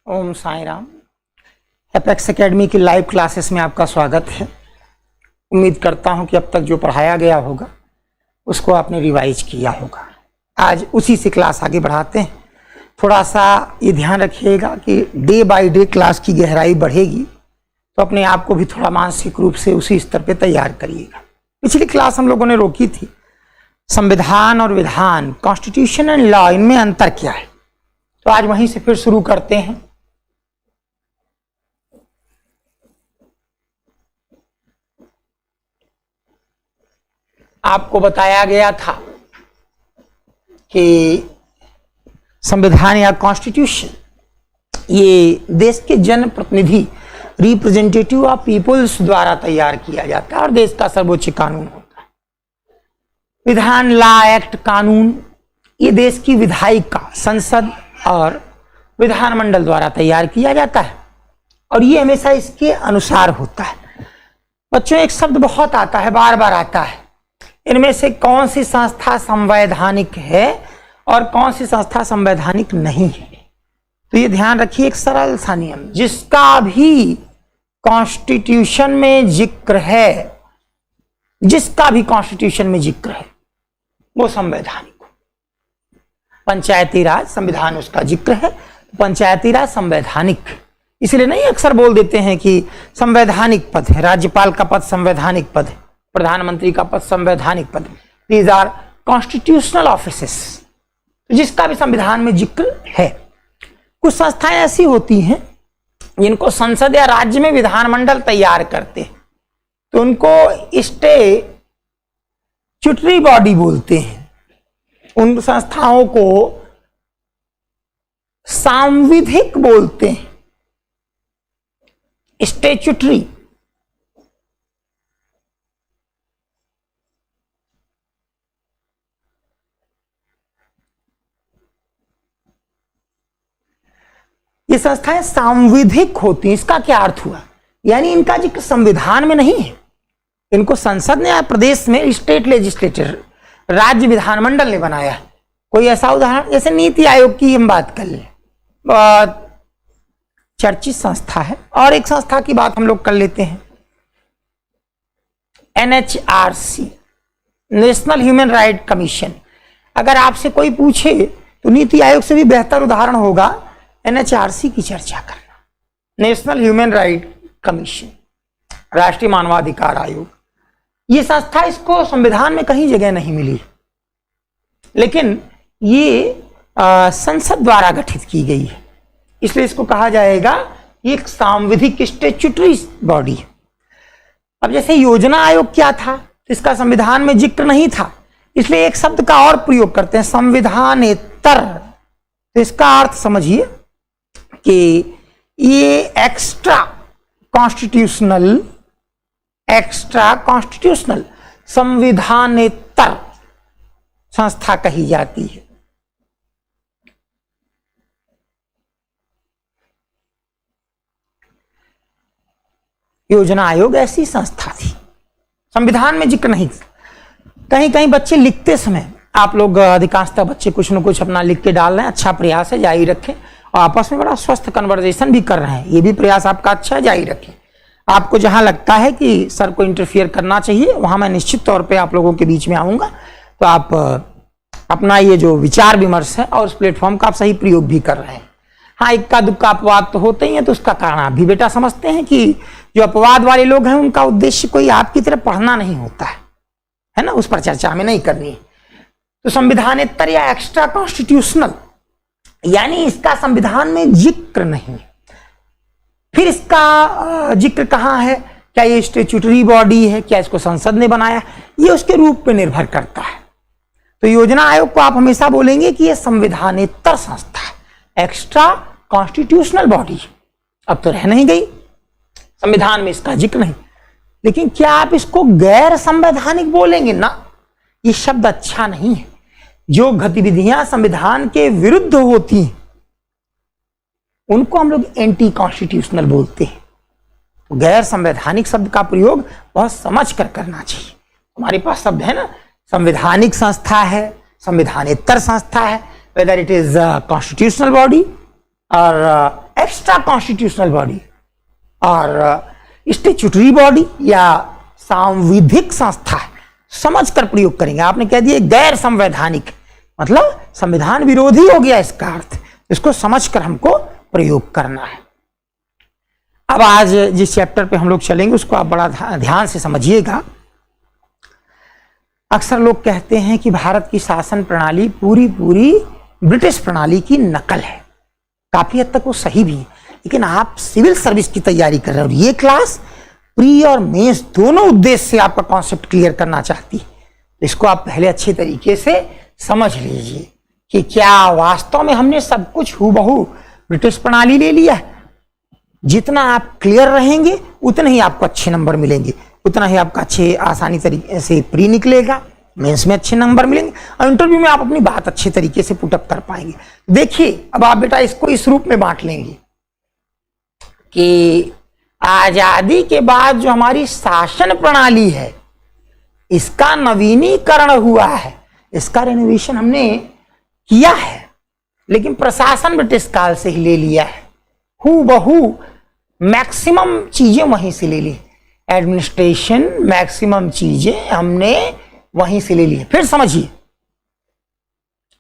ओम Sai Ram. Apex academy की live classes में आपका स्वागत है। उम्मीद करता हूं कि अब तक जो पढ़ाया गया होगा उसको आपने रिवाइज किया होगा। आज उसी से क्लास आगे बढ़ाते हैं। थोड़ा सा ये ध्यान रखिएगा कि डे बाय डे क्लास की गहराई बढ़ेगी, तो अपने आप को भी थोड़ा मानसिक रूप से उसी स्तर पे तैयार करिएगा। पिछली क्लास हम लोगों ने रोकी थी, संविधान और विधान, कॉन्स्टिट्यूशन एंड लॉ, इनमें अंतर क्या है। तो आज वहीं से फिर शुरू करते हैं। आपको बताया गया था कि संविधान या कॉन्स्टिट्यूशन ये देश के जन प्रतिनिधि, रिप्रेजेंटेटिव ऑफ पीपुल्स द्वारा तैयार किया जाता है और देश का सर्वोच्च कानून होता है। विधान, लॉ, एक्ट, कानून, ये देश की विधायिका, संसद और विधानमंडल द्वारा तैयार किया जाता है और ये हमेशा इसके अनुसार होता है। बच्चों, एक शब्द बहुत आता है, बार बार आता है, इनमें से कौन सी संस्था संवैधानिक है और कौन सी संस्था संवैधानिक नहीं है। तो ये ध्यान रखिए, एक सरल सा नियम, जिसका भी कॉन्स्टिट्यूशन में जिक्र है, जिसका भी कॉन्स्टिट्यूशन में जिक्र है वो संवैधानिक हो। पंचायती राज संविधान उसका जिक्र है, पंचायती राज संवैधानिक। इसलिए नहीं अक्सर बोल देते हैं कि संवैधानिक पद है, राज्यपाल का पद संवैधानिक पद है, प्रधानमंत्री का पद संवैधानिक पद है। दीज आर कॉन्स्टिट्यूशनल ऑफिसेस, जिसका भी संविधान में जिक्र है। कुछ संस्थाएं ऐसी होती हैं जिनको संसद या राज्य में विधानमंडल तैयार करते हैं, तो उनको स्टैट्यूटरी बॉडी बोलते हैं। उन संस्थाओं को सांविधिक बोलते हैं, स्टैट्यूटरी। ये संस्थाएं सांविधिक होती हैं। इसका क्या अर्थ हुआ? यानी इनका जिक्र संविधान में नहीं है, इनको संसद ने या प्रदेश में स्टेट लेजिस्लेचर, राज्य विधानमंडल ने बनाया है। कोई ऐसा उदाहरण, जैसे नीति आयोग की हम बात कर लें, चर्चित संस्था है। और एक संस्था की बात हम लोग कर लेते हैं, NHRC, national human right commission. अगर आपसे कोई पूछे तो नीति आयोग से भी बेहतर उदाहरण होगा NHRC की चर्चा करना, नेशनल ह्यूमन राइट कमीशन, राष्ट्रीय मानवाधिकार आयोग। ये संस्था, इसको संविधान में कहीं जगह नहीं मिली, लेकिन ये संसद द्वारा गठित की गई है, इसलिए इसको कहा जाएगा एक सांविधिक स्टैट्यूटरी बॉडी। अब जैसे योजना आयोग क्या था, तो इसका संविधान में जिक्र नहीं था, इसलिए एक शब्द का और प्रयोग करते हैं, संविधानेतर। तो इसका अर्थ समझिए कि ये एक्स्ट्रा कॉन्स्टिट्यूशनल संविधानेतर संस्था कही जाती है। योजना आयोग ऐसी संस्था थी, संविधान में जिक्र नहीं। कहीं कहीं बच्चे लिखते समय, आप लोग अधिकांशतः बच्चे कुछ न कुछ अपना लिख के डाल रहे हैं, अच्छा प्रयास है, जारी रखें। और आपस में बड़ा स्वस्थ कन्वर्सेशन भी कर रहे हैं, ये भी प्रयास आपका अच्छा है, जारी रखें। आपको जहां लगता है कि सर को इंटरफियर करना चाहिए, वहां मैं निश्चित तौर पे आप लोगों के बीच में आऊंगा, तो आप अपना ये जो विचार विमर्श है और उस प्लेटफॉर्म का आप सही प्रयोग भी कर रहे हैं। हाँ, इक्का दुक्का अपवाद तो होते ही है, तो उसका कारण आप भी बेटा समझते हैं कि जो अपवाद वाले लोग हैं उनका उद्देश्य कोई आपकी तरह पढ़ना नहीं होता है ना, उस पर चर्चा हमें नहीं करनी है। तो संविधानेतर या एक्स्ट्रा कॉन्स्टिट्यूशनल, यानी इसका संविधान में जिक्र नहीं। फिर इसका जिक्र कहां है? क्या ये स्टैट्यूटरी बॉडी है, क्या इसको संसद ने बनाया, ये उसके रूप पे निर्भर करता है। तो योजना आयोग को आप हमेशा बोलेंगे कि ये संविधानेतर संस्था है, एक्स्ट्रा कॉन्स्टिट्यूशनल बॉडी। अब तो रह नहीं गई, संविधान में इसका जिक्र नहीं, लेकिन क्या आप इसको गैर संवैधानिक बोलेंगे? ना, ये शब्द अच्छा नहीं है। जो गतिविधियां संविधान के विरुद्ध होती हैं उनको हम लोग एंटी कॉन्स्टिट्यूशनल बोलते हैं। तो गैर संवैधानिक शब्द का प्रयोग बहुत समझ कर करना चाहिए। हमारे पास शब्द है ना, संवैधानिक संस्था है, संविधानेतर संस्था है, whether it is a constitutional body or extra constitutional body और स्टेचुटरी बॉडी या सांविधिक संस्था समझकर प्रयोग करेंगे। आपने कह दिया गैर संवैधानिक, मतलब संविधान विरोधी हो गया इसका अर्थ, इसको समझकर हमको प्रयोग करना है। अब आज जिस चैप्टर पे हम लोग चलेंगे उसको आप बड़ा ध्यान से समझिएगा। अक्सर लोग कहते हैं कि भारत की शासन प्रणाली पूरी ब्रिटिश प्रणाली की नकल है। काफी हद तक वो सही भी है, लेकिन आप सिविल सर्विस की तैयारी कर रहे हो और ये क्लास प्री और मेंस दोनों उद्देश्य से आपका कॉन्सेप्ट क्लियर करना चाहती है। इसको आप पहले अच्छे तरीके से समझ लीजिए कि क्या वास्तव में हमने सब कुछ हूबहू ब्रिटिश प्रणाली ले लिया है। जितना आप क्लियर रहेंगे उतने ही आपको अच्छे नंबर मिलेंगे, उतना ही आपका अच्छे आसानी तरीके से प्री निकलेगा, मेंस में अच्छे नंबर मिलेंगे और इंटरव्यू में आप अपनी बात अच्छे तरीके से पुटअप कर पाएंगे। देखिए अब आप बेटा इसको इस रूप में बांट लेंगे कि आजादी के बाद जो हमारी शासन प्रणाली है इसका नवीनीकरण हुआ है, इसका रेनोवेशन हमने किया है, लेकिन प्रशासन ब्रिटिश काल से ही ले लिया है। हूबहू मैक्सिमम चीजें वहीं से ले ली, एडमिनिस्ट्रेशन मैक्सिमम चीजें हमने वहीं से ले ली है। फिर समझिए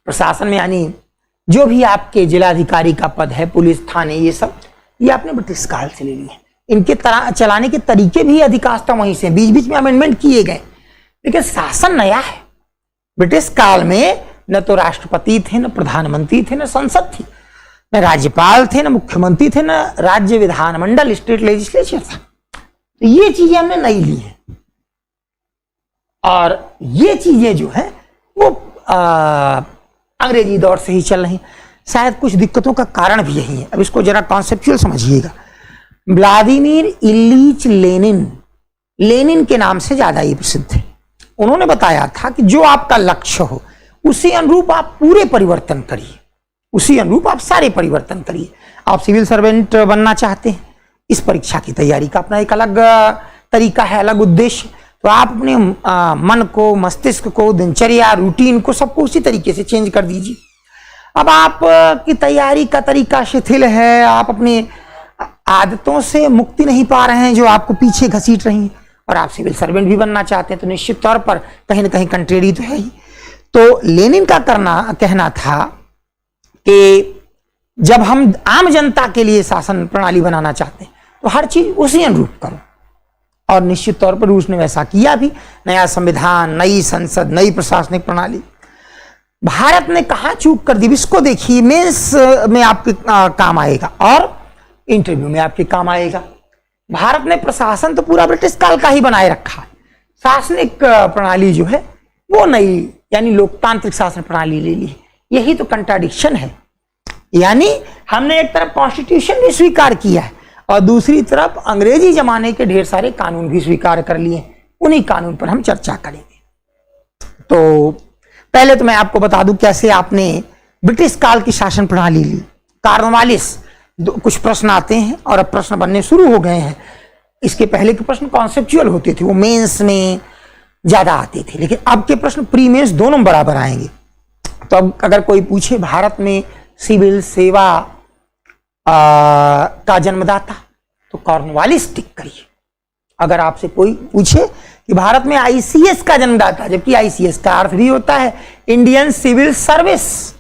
प्रशासन में यानी जो भी आपके जिलाधिकारी का पद है, पुलिस थाने, ये सब ये आपने ब्रिटिश काल से ले ली है। इनके तरह चलाने के तरीके भी अधिकांशतः वहीं से, बीच बीच में अमेंडमेंट किए गए, लेकिन शासन नया है। ब्रिटिश काल में न तो राष्ट्रपति थे, न प्रधानमंत्री थे, न संसद थी, न राज्यपाल थे, न मुख्यमंत्री थे, न राज्य विधानमंडल स्टेट लेजिस्लेचर था। तो ये चीजें हमने नहीं ली है और ये चीजें जो है वो अंग्रेजी दौर से ही चल रही। शायद कुछ दिक्कतों का कारण भी यही है। अब इसको जरा कॉन्सेप्चुअल समझिएगा। व्लादिमीर इलीच लेनिन के नाम से ज्यादा ये प्रसिद्ध है। उन्होंने बताया था कि जो आपका लक्ष्य हो उसी अनुरूप आप पूरे परिवर्तन करिए, उसी अनुरूप आप सारे परिवर्तन करिए। आप सिविल सर्वेंट बनना चाहते हैं, इस परीक्षा की तैयारी का अपना एक अलग तरीका है, अलग उद्देश्य, तो आप अपने मन को, मस्तिष्क को, दिनचर्या, रूटीन को, सबको उसी तरीके से चेंज कर दीजिए। अब आप की तैयारी का तरीका शिथिल है, आप अपनी आदतों से मुक्ति नहीं पा रहे हैं जो आपको पीछे घसीट रही हैं, और आप सिविल सर्वेंट भी बनना चाहते हैं, तो निश्चित तौर पर कहीं ना कहीं कंट्रेरी तो है ही। तो लेनिन का कहना था कि जब हम आम जनता के लिए शासन प्रणाली बनाना चाहते हैं तो हर चीज उसी अनुरूप करो, और निश्चित तौर पर उसने वैसा किया भी। नया संविधान, नई संसद, नई प्रशासनिक प्रणाली। भारत ने कहां चूक कर दी इसको देखिए। मेंस में आपके काम आएगा और इंटरव्यू में आपके काम आएगा। भारत ने प्रशासन तो पूरा ब्रिटिश काल का ही बनाए रखा है, शासनिक प्रणाली जो है वो नई यानी लोकतांत्रिक शासन प्रणाली ले ली। यही तो कंट्राडिक्शन है। यानी हमने एक तरफ कॉन्स्टिट्यूशन भी स्वीकार किया है और दूसरी तरफ अंग्रेजी जमाने के ढेर सारे कानून भी स्वीकार कर लिए। उन्हीं कानून पर हम चर्चा करेंगे। तो पहले तो मैं आपको बता दूं कैसे आपने ब्रिटिश काल की शासन प्रणाली ली। कॉर्नवालिस, कुछ प्रश्न आते हैं और अब प्रश्न बनने शुरू हो गए हैं। इसके पहले के प्रश्न कॉन्सेप्चुअल होते थे, वो मेंस में ज्यादा आते थे, लेकिन अब के प्रश्न प्री मेंस दोनों बराबर आएंगे। तो अब अगर कोई पूछे भारत में सिविल सेवा का जन्मदाता, तो कॉर्नवालिस टिक करिए। अगर आपसे कोई पूछे कि भारत में आईसीएस का जन्मदाता, जबकि आईसीएस का अर्थ भी होता है इंडियन सिविल सर्विस,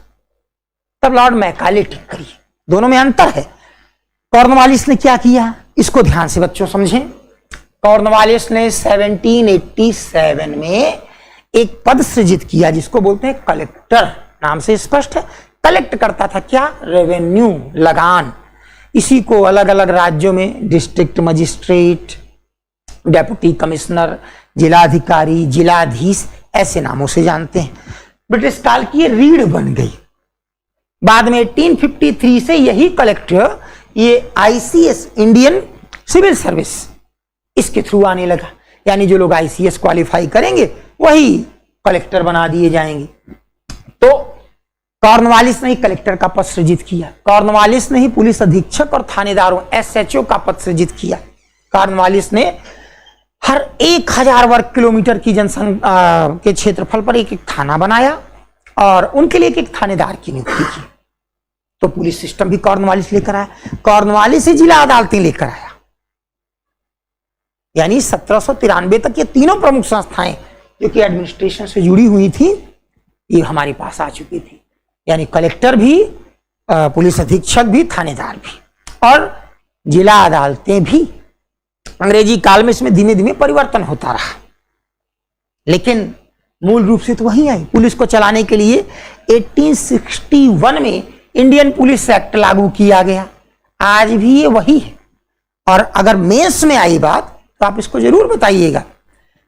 तब लॉर्ड मैकाले टिक करिए। दोनों में अंतर है। कॉर्नवालिस ने क्या किया इसको ध्यान से बच्चों समझें। कॉर्नवालिस ने 1787 में एक पद सृजित किया जिसको बोलते हैं कलेक्टर। नाम से स्पष्ट है, कलेक्ट करता था क्या? रेवेन्यू, लगान। इसी को अलग अलग राज्यों में डिस्ट्रिक्ट मजिस्ट्रेट, डेप्यूटी कमिश्नर, जिलाधिकारी, जिलाधीश ऐसे नामों से जानते हैं। ब्रिटिश काल की ये रीढ़ बन गई। बाद में 1853 से यही कलेक्टर, ये आईसीएस, इंडियन सिविल सर्विस, इसके थ्रू आने लगा। यानी जो लोग आईसीएस क्वालिफाई करेंगे वही कलेक्टर बना दिए जाएंगे। तो कॉर्नवालिस ने ही कलेक्टर का पद सृजित किया। कॉर्नवालिस ने ही पुलिस अधीक्षक और थानेदारों एसएचओ का पद सृजित किया। कॉर्नवालिस ने हर 1000 वर्ग किलोमीटर की जनसंख्या के क्षेत्रफल पर एक एक थाना बनाया और उनके लिए एक एक थानेदार की नियुक्ति की। तो पुलिस सिस्टम भी कॉर्नवालिस लेकर आया, कॉर्नवालिस से जिला अदालतें लेकर आया। यानी 1793 तक ये तीनों प्रमुख संस्थाएं जो कि एडमिनिस्ट्रेशन से जुड़ी हुई थी, ये हमारे पास आ चुकी थी। यानी कलेक्टर भी, पुलिस अधीक्षक भी, थानेदार भी और जिला अदालतें भी। अंग्रेजी काल में इसमें धीमे धीमे परिवर्तन होता रहा, लेकिन मूल रूप से तो वही आई। पुलिस को चलाने के लिए 1861 में इंडियन पुलिस एक्ट लागू किया गया, आज भी ये वही है। और अगर मेंस में आई बात तो आप इसको जरूर बताइएगा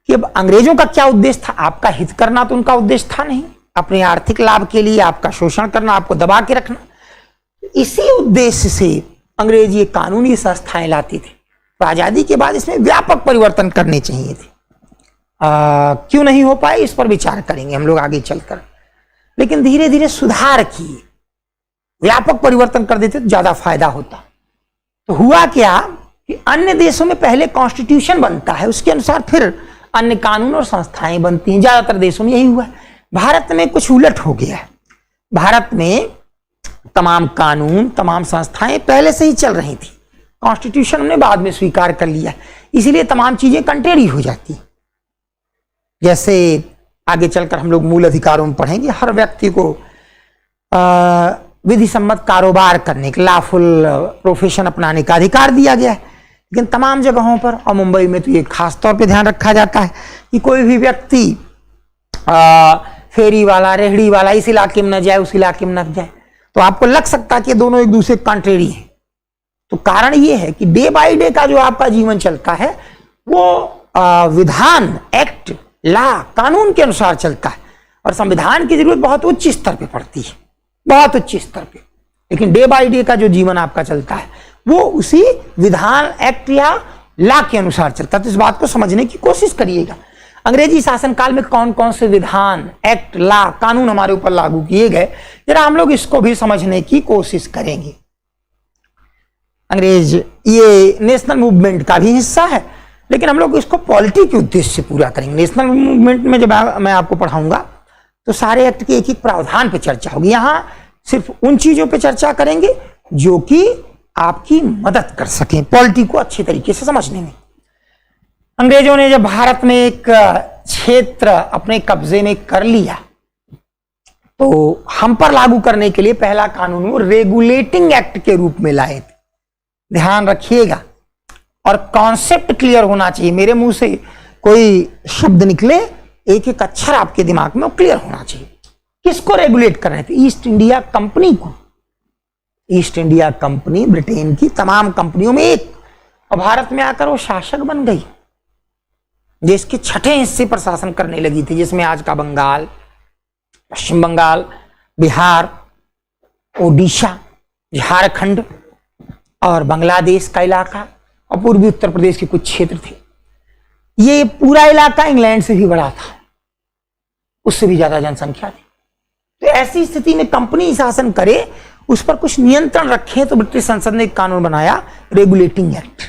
कि अब अंग्रेजों का क्या उद्देश्य था। आपका हित करना तो उनका उद्देश्य था नहीं, अपने आर्थिक लाभ के लिए आपका शोषण करना, आपको दबा के रखना। इसी उद्देश्य से अंग्रेज ये कानूनी संस्थाएं लाती थी। तो आजादी के बाद इसमें व्यापक परिवर्तन करने चाहिए थे। क्यों नहीं हो पाए इस पर विचार करेंगे हम लोग आगे चलकर, लेकिन धीरे धीरे सुधार किए, व्यापक परिवर्तन कर देते तो ज्यादा फायदा होता। तो हुआ क्या कि अन्य देशों में पहले कॉन्स्टिट्यूशन बनता है, उसके अनुसार फिर अन्य कानून और संस्थाएं बनती हैं। ज्यादातर देशों में यही हुआ है। भारत में कुछ उलट हो गया है। भारत में तमाम कानून, तमाम संस्थाएं पहले से ही चल रही थी, कॉन्स्टिट्यूशन ने बाद में स्वीकार कर लिया, इसीलिए तमाम चीजें कंट्रेरी हो जाती। जैसे आगे चलकर हम लोग मूल अधिकारों में पढ़ेंगे, हर व्यक्ति को विधि सम्मत कारोबार करने का, लॉफुल प्रोफेशन अपनाने का अधिकार दिया गया है। लेकिन तमाम जगहों पर, और मुंबई में तो ये खास तौर पे ध्यान रखा जाता है कि कोई भी व्यक्ति फेरी वाला, रेहड़ी वाला इस इलाके में न जाए, उस इलाके में न जाए। तो आपको लग सकता है कि दोनों एक दूसरे कंट्रेरी हैं। तो कारण ये है कि डे बाय डे का जो आपका जीवन चलता है वो विधान, एक्ट, ला, कानून के अनुसार चलता है, और संविधान की जरूरत बहुत उच्च स्तर पे पड़ती है, बहुत उच्च स्तर पे। लेकिन डे बाय डे का जो जीवन आपका चलता है वो उसी विधान, एक्ट या ला के अनुसार चलता है। तो इस बात को समझने की कोशिश करिएगा। अंग्रेजी शासनकाल में कौन कौन से विधान, एक्ट, ला, कानून हमारे ऊपर लागू किए गए, जरा हम लोग इसको भी समझने की कोशिश करेंगे। अंग्रेज ये नेशनल मूवमेंट का भी हिस्सा है, लेकिन हम लोग इसको पॉलिटी के उद्देश्य से पूरा करेंगे। नेशनल मूवमेंट में जब मैं आपको पढ़ाऊंगा तो सारे एक्ट के एक एक प्रावधान पे चर्चा होगी। यहां सिर्फ उन चीजों पे चर्चा करेंगे जो कि आपकी मदद कर सकें पॉलिटी को अच्छी तरीके से समझने में। अंग्रेजों ने जब भारत में एक क्षेत्र अपने कब्जे में कर लिया तो हम पर लागू करने के लिए पहला कानून वो रेगुलेटिंग एक्ट के रूप में लाए थे। ध्यान रखिएगा और कॉन्सेप्ट क्लियर होना चाहिए। मेरे मुंह से कोई शब्द निकले, एक एक अक्षर आपके दिमाग में क्लियर होना चाहिए। किसको रेगुलेट कर रहे थे? ईस्ट इंडिया कंपनी को। ईस्ट इंडिया कंपनी ब्रिटेन की तमाम कंपनियों में एक, और भारत में आकर वो शासक बन गई। देश के छठे हिस्से पर शासन करने लगी थी, जिसमें आज का बंगाल, पश्चिम बंगाल, बिहार, ओडिशा, झारखंड और बांग्लादेश का इलाका और पूर्वी उत्तर प्रदेश के कुछ क्षेत्र थे। ये पूरा इलाका इंग्लैंड से भी बड़ा था, उससे भी ज्यादा जनसंख्या थी। तो ऐसी स्थिति में कंपनी शासन करे, उस पर कुछ नियंत्रण रखे, तो ब्रिटिश संसद ने एक कानून बनाया, रेगुलेटिंग एक्ट।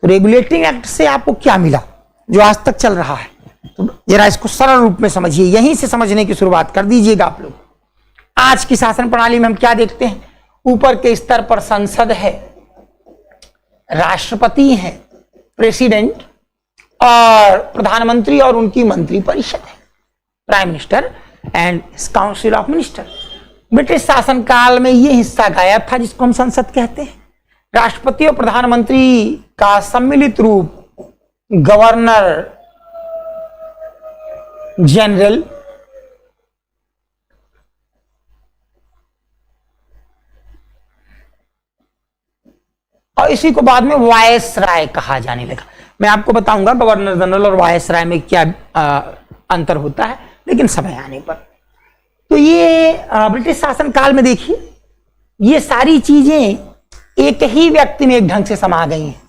तो रेगुलेटिंग एक्ट से आपको क्या मिला जो आज तक चल रहा है? तो जरा इसको सरल रूप में समझिए, यहीं से समझने की शुरुआत कर दीजिएगा आप लोग। आज की शासन प्रणाली में हम क्या देखते हैं? ऊपर के स्तर पर संसद है, राष्ट्रपति है, प्रेसिडेंट और प्रधानमंत्री और उनकी मंत्रिपरिषद है, prime minister and council of minister. British शासनकाल में यह हिस्सा गायब था जिसको हम संसद कहते हैं। राष्ट्रपति और प्रधानमंत्री का सम्मिलित रूप गवर्नर जनरल, और इसी को बाद में वायसराय कहा जाने लगा। मैं आपको बताऊंगा गवर्नर जनरल और वायसराय में क्या अंतर होता है, लेकिन समय आने पर। तो ये ब्रिटिश शासन काल में देखिए, ये सारी चीजें एक ही व्यक्ति में एक ढंग से समा गई हैं।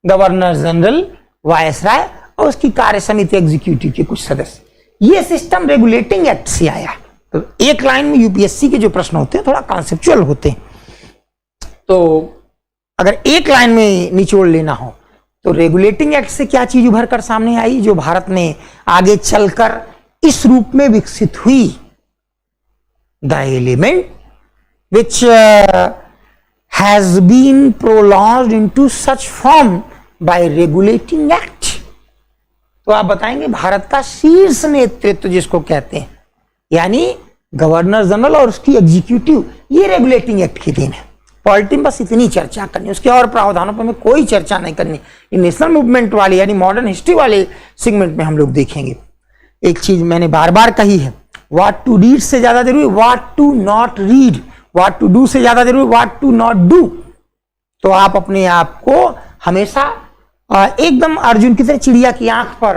गवर्नर जनरल, वायसराय और उसकी कार्य समिति एग्जीक्यूटिव के कुछ सदस्य। ये सिस्टम रेगुलेटिंग एक्ट से आया। तो एक लाइन में यूपीएससी के जो प्रश्न होते हैं थोड़ा कॉन्सेप्चुअल होते हैं, तो अगर एक लाइन में निचोड़ लेना हो तो रेगुलेटिंग एक्ट से क्या चीज उभर कर सामने आई जो भारत में आगे चलकर इस रूप में विकसित हुई? The element which has been prolonged into such form by regulating act। तो आप बताएंगे भारत का शीर्ष नेतृत्व जिसको कहते हैं, यानी गवर्नर जनरल और उसकी एग्जीक्यूटिव, ये रेगुलेटिंग एक्ट की देन है। पॉलिटी में बस इतनी चर्चा करनी, उसके और प्रावधानों पर हमें कोई चर्चा नहीं करनी। ये नेशनल मूवमेंट वाले यानी मॉडर्न हिस्ट्री वाले सेगमेंट में हम लोग देखेंगे। एक चीज मैंने बार बार कही है, व्हाट टू रीड से ज्यादा जरूरी what to not read, what to do से ज्यादा जरूरी व्हाट टू नॉट डू। तो आप अपने आप को हमेशा एकदम अर्जुन की तरह चिड़िया की आंख पर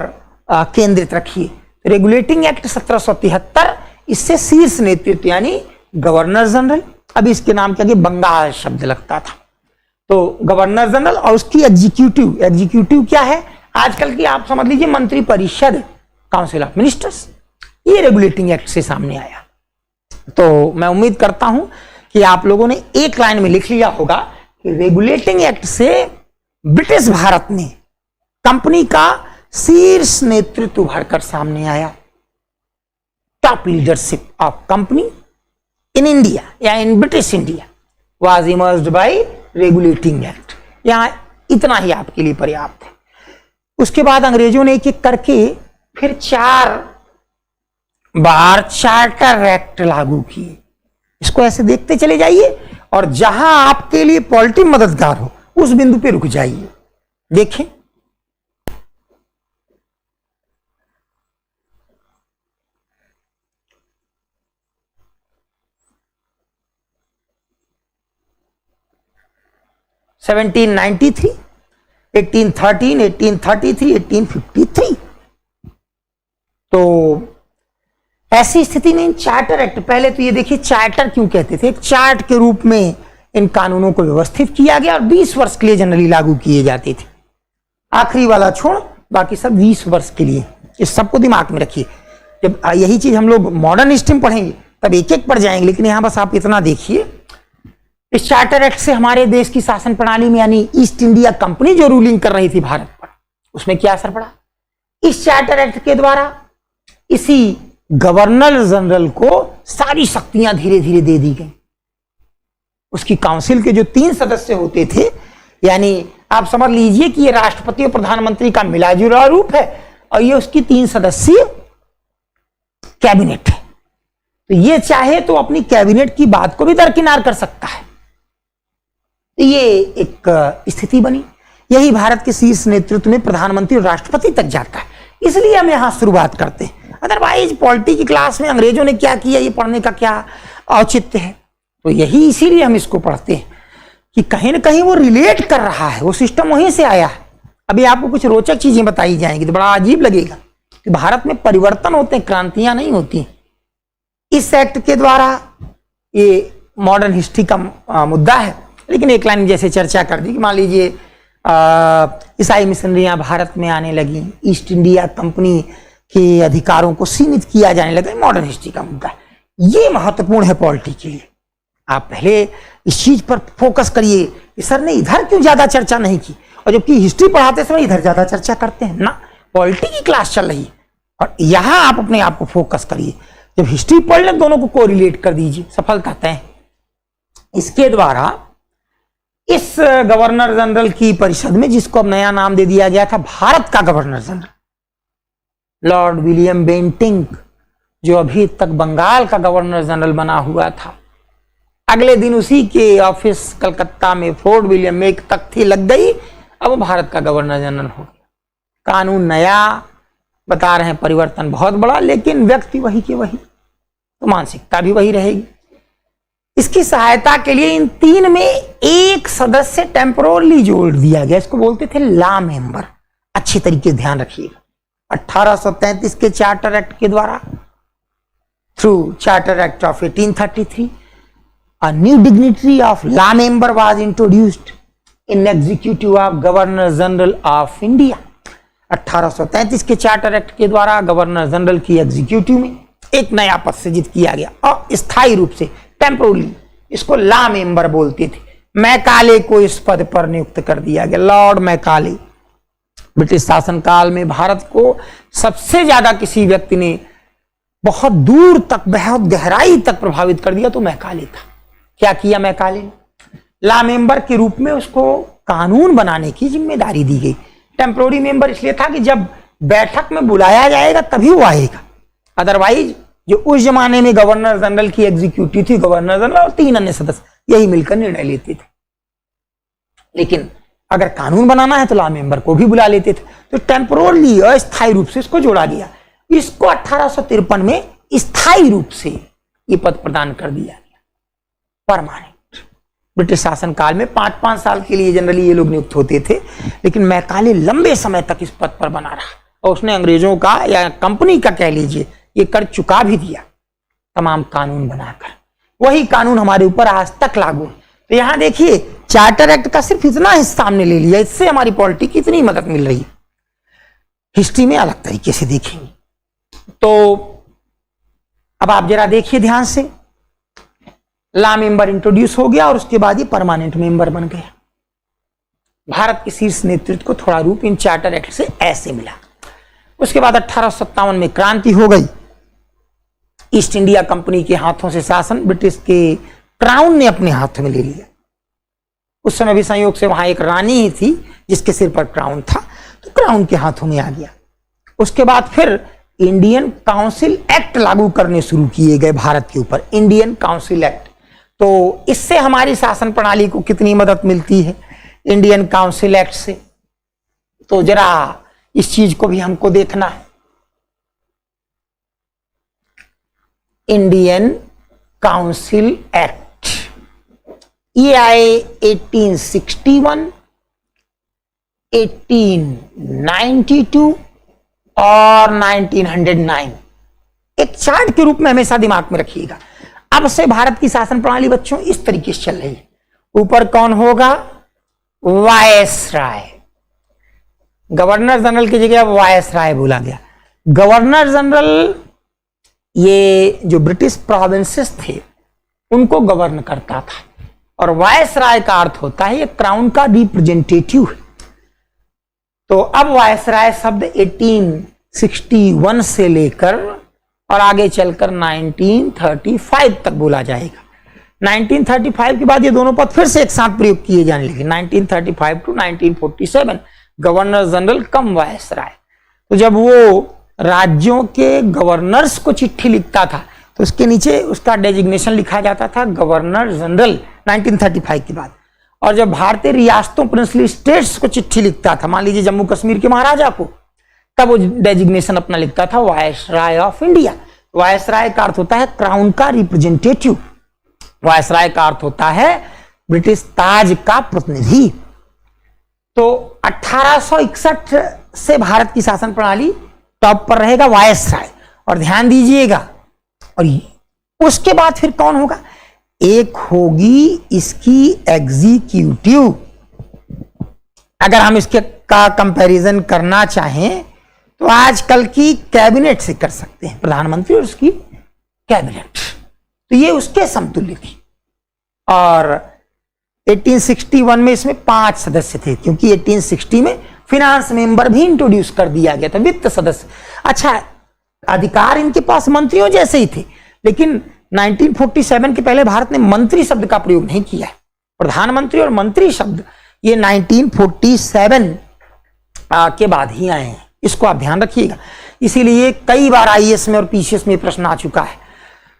केंद्रित रखिए। रेगुलेटिंग एक्ट 1773, इससे शीर्ष नेतृत्व यानी गवर्नर जनरल, अभी इसके नाम के आगे बंगाल शब्द लगता था, तो गवर्नर जनरल और उसकी एग्जीक्यूटिव, एग्जीक्यूटिव क्या है आजकल की आप समझ लीजिए मंत्री परिषद, काउंसिल ऑफ मिनिस्टर्स, ये रेगुलेटिंग एक्ट से सामने आया। तो मैं उम्मीद करता हूं कि आप लोगों ने एक लाइन में लिख लिया होगा कि रेगुलेटिंग एक्ट से ब्रिटिश भारत में कंपनी का शीर्ष नेतृत्व उभरकर सामने आया। Top leadership of company in India या in British India was emerged by regulating act. यहां इतना ही आपके लिए पर्याप्त है। उसके बाद अंग्रेजों ने एक एक करके फिर 4 बार चार्टर एक्ट लागू किए। इसको ऐसे देखते चले जाइए और जहां आपके लिए पॉलिटी मददगार हो उस बिंदु पे रुक जाइए। देखें, (1793), 1813, 1833, 1853। तो ऐसी स्थिति में इन चार्टर एक्ट, पहले तो ये देखिए चार्टर क्यों कहते थे, एक चार्ट के रूप में इन कानूनों को व्यवस्थित किया गया और 20 वर्ष के लिए जनरली लागू किए जाते थे। आखिरी वाला छोड़ बाकी सब 20 वर्ष के लिए, इस सबको दिमाग में रखिए। जब यही चीज हम लोग मॉडर्न हिस्ट्री में पढ़ेंगे तब एक एक पढ़ जाएंगे, लेकिन यहां बस आप इतना देखिए, इस चार्टर एक्ट से हमारे देश की शासन प्रणाली में यानी ईस्ट इंडिया कंपनी जो रूलिंग कर रही थी भारत पर, उसमें क्या असर पड़ा। इस चार्टर एक्ट के द्वारा इसी गवर्नर जनरल को सारी शक्तियां धीरे धीरे दे दी गई। उसकी काउंसिल के जो 3 सदस्य होते थे, यानी आप समझ लीजिए कि ये राष्ट्रपति और प्रधानमंत्री का मिला जुला रूप है और ये उसकी 3 सदस्यीय कैबिनेट है। तो ये चाहे तो अपनी कैबिनेट की बात को भी दरकिनार कर सकता है। ये एक स्थिति बनी। यही भारत के शीर्ष नेतृत्व में प्रधानमंत्री और राष्ट्रपति तक जाता है। इसलिए हम यहां शुरुआत करते हैं। अदरवाइज पॉलिटी की क्लास में अंग्रेजों ने क्या किया ये पढ़ने का क्या औचित्य है। तो यही इसीलिए हम इसको पढ़ते हैं कि कहीं ना कहीं वो रिलेट कर रहा है, वो सिस्टम वहीं से आया है। अभी आपको कुछ रोचक चीजें बताई जाएंगी तो बड़ा अजीब लगेगा कि भारत में परिवर्तन होते हैं, क्रांतियां नहीं होती। इस एक्ट के द्वारा ये मॉडर्न हिस्ट्री का मुद्दा है, लेकिन एक लाइन जैसे चर्चा कर दी कि मान लीजिए ईसाई मिशनरियां भारत में आने लगी, ईस्ट इंडिया कंपनी के अधिकारों को सीमित किया जाने लगा, मॉडर्न हिस्ट्री का मुद्दा है। ये महत्वपूर्ण है पॉलिटी के लिए। आप पहले इस चीज पर फोकस करिए कि सर ने इधर क्यों ज्यादा चर्चा नहीं की, और जबकि हिस्ट्री पढ़ाते समय इधर ज्यादा चर्चा करते हैं ना। पॉलिटी की क्लास चल रही है और यहां आप अपने आप को फोकस करिए। जब हिस्ट्री पढ़ लें दोनों को कोरिलेट कर दीजिए, सफलता तय। इसके द्वारा इस गवर्नर जनरल की परिषद में, जिसको अब नया नाम दे दिया गया था भारत का governor general, Lord William Bentinck, जो अभी तक बंगाल का गवर्नर जनरल बना हुआ था, अगले दिन उसी के ऑफिस कलकत्ता में फोर्ट विलियम में एक तख्ती लग गई, अब वो भारत का गवर्नर जनरल हो गया। कानून नया बता रहे हैं, परिवर्तन बहुत बड़ा, लेकिन व्यक्ति वही के वही, तो मानसिकता भी वही रहेगी। इसकी सहायता के लिए इन 3 में एक सदस्य टेम्पोरली जोड़ दिया गया, इसको बोलते थे ला मेंबर। अच्छी तरीके से ध्यान रखिएगा। 1833 के चार्टर एक्ट के द्वारा, through charter act of 1833, a new dignitary of law member was introduced in executive of governor general of India। 1833 के चार्टर एक्ट के द्वारा गवर्नर जनरल की एग्जीक्यूटिव में एक नया पद सृजित किया गया, अस्थायी रूप से, टेम्पोरली। इसको लॉ मेंबर बोलते थे। मैकाले को इस पद पर नियुक्त कर दिया गया, लॉर्ड मैकाले। ब्रिटिश शासनकाल में भारत को सबसे ज्यादा किसी व्यक्ति ने बहुत दूर तक, बहुत गहराई तक प्रभावित कर दिया तो मैकाले था। क्या किया मैकाले ने? लॉ मेंबर के रूप में उसको कानून बनाने की जिम्मेदारी दी गई। टेम्पोररी मेंबर इसलिए था कि जब बैठक में बुलाया जाएगा तभी वो आएगा, अदरवाइज जो उस जमाने में गवर्नर जनरल की एग्जीक्यूटिव थी, गवर्नर जनरल और 3 अन्य सदस्य यही मिलकर निर्णय लेते थे। लेकिन अगर कानून बनाना है तो लॉ मेंबर को भी बुला लेते थे। तो टेम्पोरली अस्थायी रूप से इसको जोड़ा गया। इसको 1853 में स्थायी रूप से ये पद प्रदान कर दिया गया, परमानेंट। ब्रिटिश शासन काल में 5-5 साल के लिए जनरली ये लोग नियुक्त होते थे, लेकिन मैकाले लंबे समय तक इस पद पर बना रहा और उसने अंग्रेजों का या कंपनी का कह लीजिए ये कर चुका भी दिया, तमाम कानून बनाकर। वही कानून हमारे ऊपर आज तक लागू है। तो यहां देखिए चार्टर एक्ट का सिर्फ इतना हिस्सा हमने ले लिया, इससे हमारी पॉलिटी की इतनी मदद मिल रही है। हिस्ट्री में अलग तरीके से देखेंगे। तो अब आप जरा देखिए ध्यान से, लॉ मेंबर इंट्रोड्यूस हो गया और उसके बाद ये परमानेंट मेंबर बन गया। भारत के शीर्ष नेतृत्व को थोड़ा रूप इन चार्टर एक्ट से ऐसे मिला। उसके बाद 1857 में क्रांति हो गई। ईस्ट इंडिया कंपनी के हाथों से शासन ब्रिटिश के क्राउन ने अपने हाथों में ले लिया। उस समय भी संयोग से वहां एक रानी ही थी जिसके सिर पर क्राउन था, तो क्राउन के हाथों में आ गया। उसके बाद फिर इंडियन काउंसिल एक्ट लागू करने शुरू किए गए भारत के ऊपर, इंडियन काउंसिल एक्ट। तो इससे हमारी शासन प्रणाली को कितनी मदद मिलती है इंडियन काउंसिल एक्ट से, तो जरा इस चीज को भी हमको देखना है। इंडियन काउंसिल एक्ट ये आए 1861, 1892 और 1909। एक चार्ट के रूप में हमेशा दिमाग में रखिएगा। अब से भारत की शासन प्रणाली बच्चों इस तरीके से चल रही है। ऊपर कौन होगा? वायसराय। गवर्नर जनरल की जगह वायसराय बोला गया। गवर्नर जनरल ये जो ब्रिटिश प्रोविंसेस थे उनको गवर्न करता था, और वायसराय का अर्थ होता है ये क्राउन का रिप्रेजेंटेटिव है। तो अब वायसराय शब्द 1861 से लेकर और आगे चलकर 1935 तक बोला जाएगा। 1935 के बाद ये दोनों पद फिर से एक साथ प्रयोग किए जाने लगे। 1935 to 1947 governor general cum viceroy. तो जब वो राज्यों के गवर्नर्स को चिट्ठी लिखता था तो उसके नीचे उसका डेजिग्नेशन लिखा जाता था गवर्नर जनरल 1935 के बाद। और जब भारतीय रियासतों प्रिंसली स्टेट्स को चिट्ठी लिखता था, मान लीजिए जम्मू कश्मीर के महाराजा को, तब वो डेजिग्नेशन अपना लिखता था वायसराय ऑफ इंडिया। वायसराय का अर्थ होता है क्राउन का रिप्रेजेंटेटिव। वायसराय का अर्थ होता है ब्रिटिश ताज का प्रतिनिधि। तो 1861 से भारत की शासन प्रणाली टॉप पर रहेगा वायसराय। और ध्यान दीजिएगा, और उसके बाद फिर कौन होगा? एक होगी इसकी एग्जीक्यूटिव। अगर हम इसके का कंपैरिजन करना चाहें तो आजकल की कैबिनेट से कर सकते हैं, प्रधानमंत्री और उसकी कैबिनेट। तो ये उसके समतुल्य थी। और 1861 में इसमें 5 सदस्य थे, क्योंकि 1860 में फिनांस मेंबर भी इंट्रोड्यूस कर दिया गया था, वित्त सदस्य। अच्छा, अधिकार इनके पास मंत्रियों जैसे ही थे, लेकिन 1947 के पहले भारत ने मंत्री शब्द का प्रयोग नहीं किया है। प्रधानमंत्री और मंत्री शब्द ये 1947 के बाद ही आए हैं, इसको आप ध्यान रखिएगा। इसीलिए कई बार आईएएस में और पीसीएस में प्रश्न आ चुका है।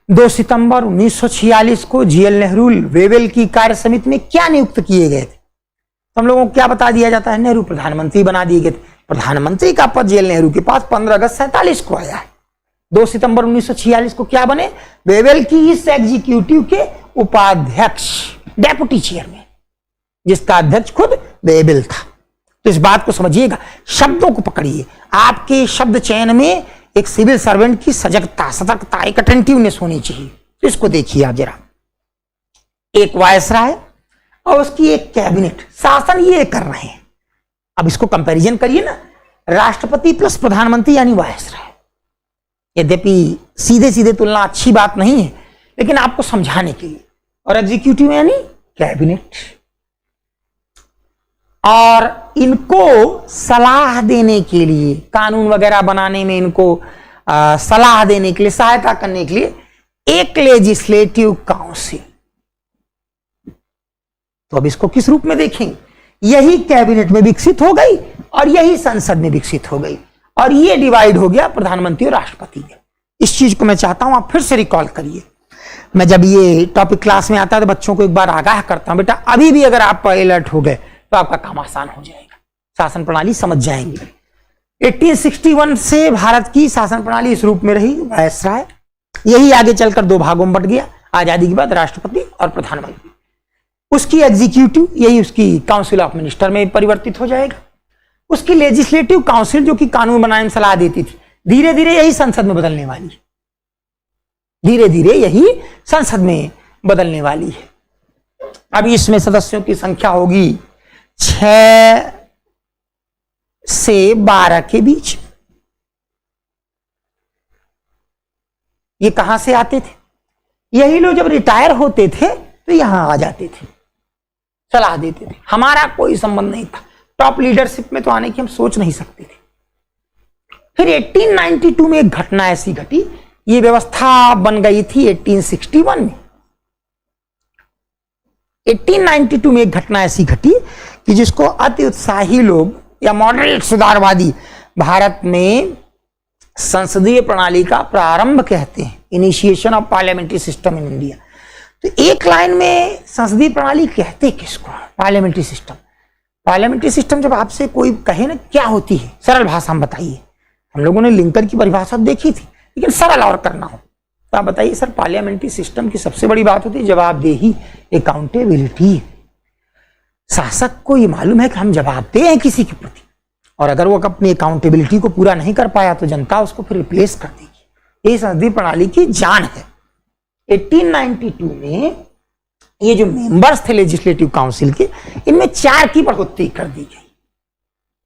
2 सितंबर 1946 को जीएल नेहरू वेवेल की कार्य समिति में क्या नियुक्त किए गए थे? तो हम लोगों को क्या बता दिया जाता है? नेहरू प्रधानमंत्री बना दिए गए थे। प्रधानमंत्री का पद जीएल नेहरू के पास 15 अगस्त 47 को आया है। 2 सितंबर 1946 को क्या बने? वेवेल की इस एग्जीक्यूटिव के उपाध्यक्ष, डेप्यूटी चेयरमैन, जिसका अध्यक्ष खुद वेवेल था। तो इस बात को समझिएगा, शब्दों को पकड़िए। आपके शब्द चयन में एक सिविल सर्वेंट की सजगता, सतर्कता, एक अटेंटिवनेस होनी चाहिए। तो इसको देखिए आप जरा। एक वायसराय और उसकी एक कैबिनेट, शासन ये कर रहे हैं। अब इसको कंपैरिजन करिए ना, राष्ट्रपति प्लस प्रधानमंत्री यानी वायसराय। यद्यपि सीधे सीधे तुलना अच्छी बात नहीं है, लेकिन आपको समझाने के लिए। और एग्जीक्यूटिव यानी कैबिनेट। और इनको सलाह देने के लिए, कानून वगैरह बनाने में इनको सलाह देने के लिए, सहायता करने के लिए एक लेजिस्लेटिव काउंसिल, तो अब इसको किस रूप में देखेंगे? यही कैबिनेट में विकसित हो गई और यही संसद में विकसित हो गई और ये डिवाइड हो गया प्रधानमंत्री और राष्ट्रपति में। इस चीज को मैं चाहता हूं आप फिर से रिकॉल करिए। मैं जब ये टॉपिक क्लास में आता है तो बच्चों को एक बार आगाह करता हूं, बेटा अभी भी अगर आप अलर्ट हो गए तो आपका काम आसान हो जाएगा, शासन प्रणाली समझ जाएंगे। 1861 से भारत की शासन प्रणाली इस रूप में रही, वायसराय। यही आगे चलकर दो भागों में बट गया आजादी के बाद, राष्ट्रपति और प्रधानमंत्री। उसकी एग्जीक्यूटिव यही उसकी काउंसिल ऑफ मिनिस्टर में परिवर्तित हो जाएगा। उसकी लेजिस्लेटिव काउंसिल जो कि कानून बनाने में सलाह देती थी, धीरे धीरे यही संसद में बदलने वाली है, धीरे धीरे यही संसद में बदलने वाली है। अब इसमें सदस्यों की संख्या होगी 6 से 12 के बीच। ये कहां से आते थे? यही लोग जब रिटायर होते थे तो यहां आ जाते थे, सलाह देते थे। हमारा कोई संबंध नहीं था, टॉप लीडरशिप में तो आने की हम सोच नहीं सकते थे। फिर 1892 में एक घटना ऐसी घटी, ये व्यवस्था बन गई थी 1861 में। 1892 में एक घटना ऐसी घटी कि जिसको अति उत्साही लोग या मॉडरेट सुधारवादी भारत में संसदीय प्रणाली का प्रारंभ कहते हैं, initiation of parliamentary system in India. तो एक लाइन में संसदीय प्रणाली कहते किसको? Parliamentary system. पार्लियामेंट्री सिस्टम जब आपसे कोई कहे ना क्या होती है, सरल भाषा में बताइए। हम लोगों ने लिंकन की परिभाषा देखी थी, लेकिन सरल और करना हो तो आप बताइए सर। पार्लियामेंट्री सिस्टम की सबसे बड़ी बात होती है जवाबदेही, अकाउंटेबिलिटी। शासक को ये मालूम है कि हम जवाबदेह हैं किसी के प्रति, और अगर वो अपनी अकाउंटेबिलिटी को पूरा नहीं कर पाया तो जनता उसको फिर रिप्लेस कर देगी। ये संसदीय प्रणाली की जान है। 1892 में ये जो मेंबर्स थे लेजिस्लेटिव काउंसिल के, इनमें 4 की बढ़ोतरी कर दी गई,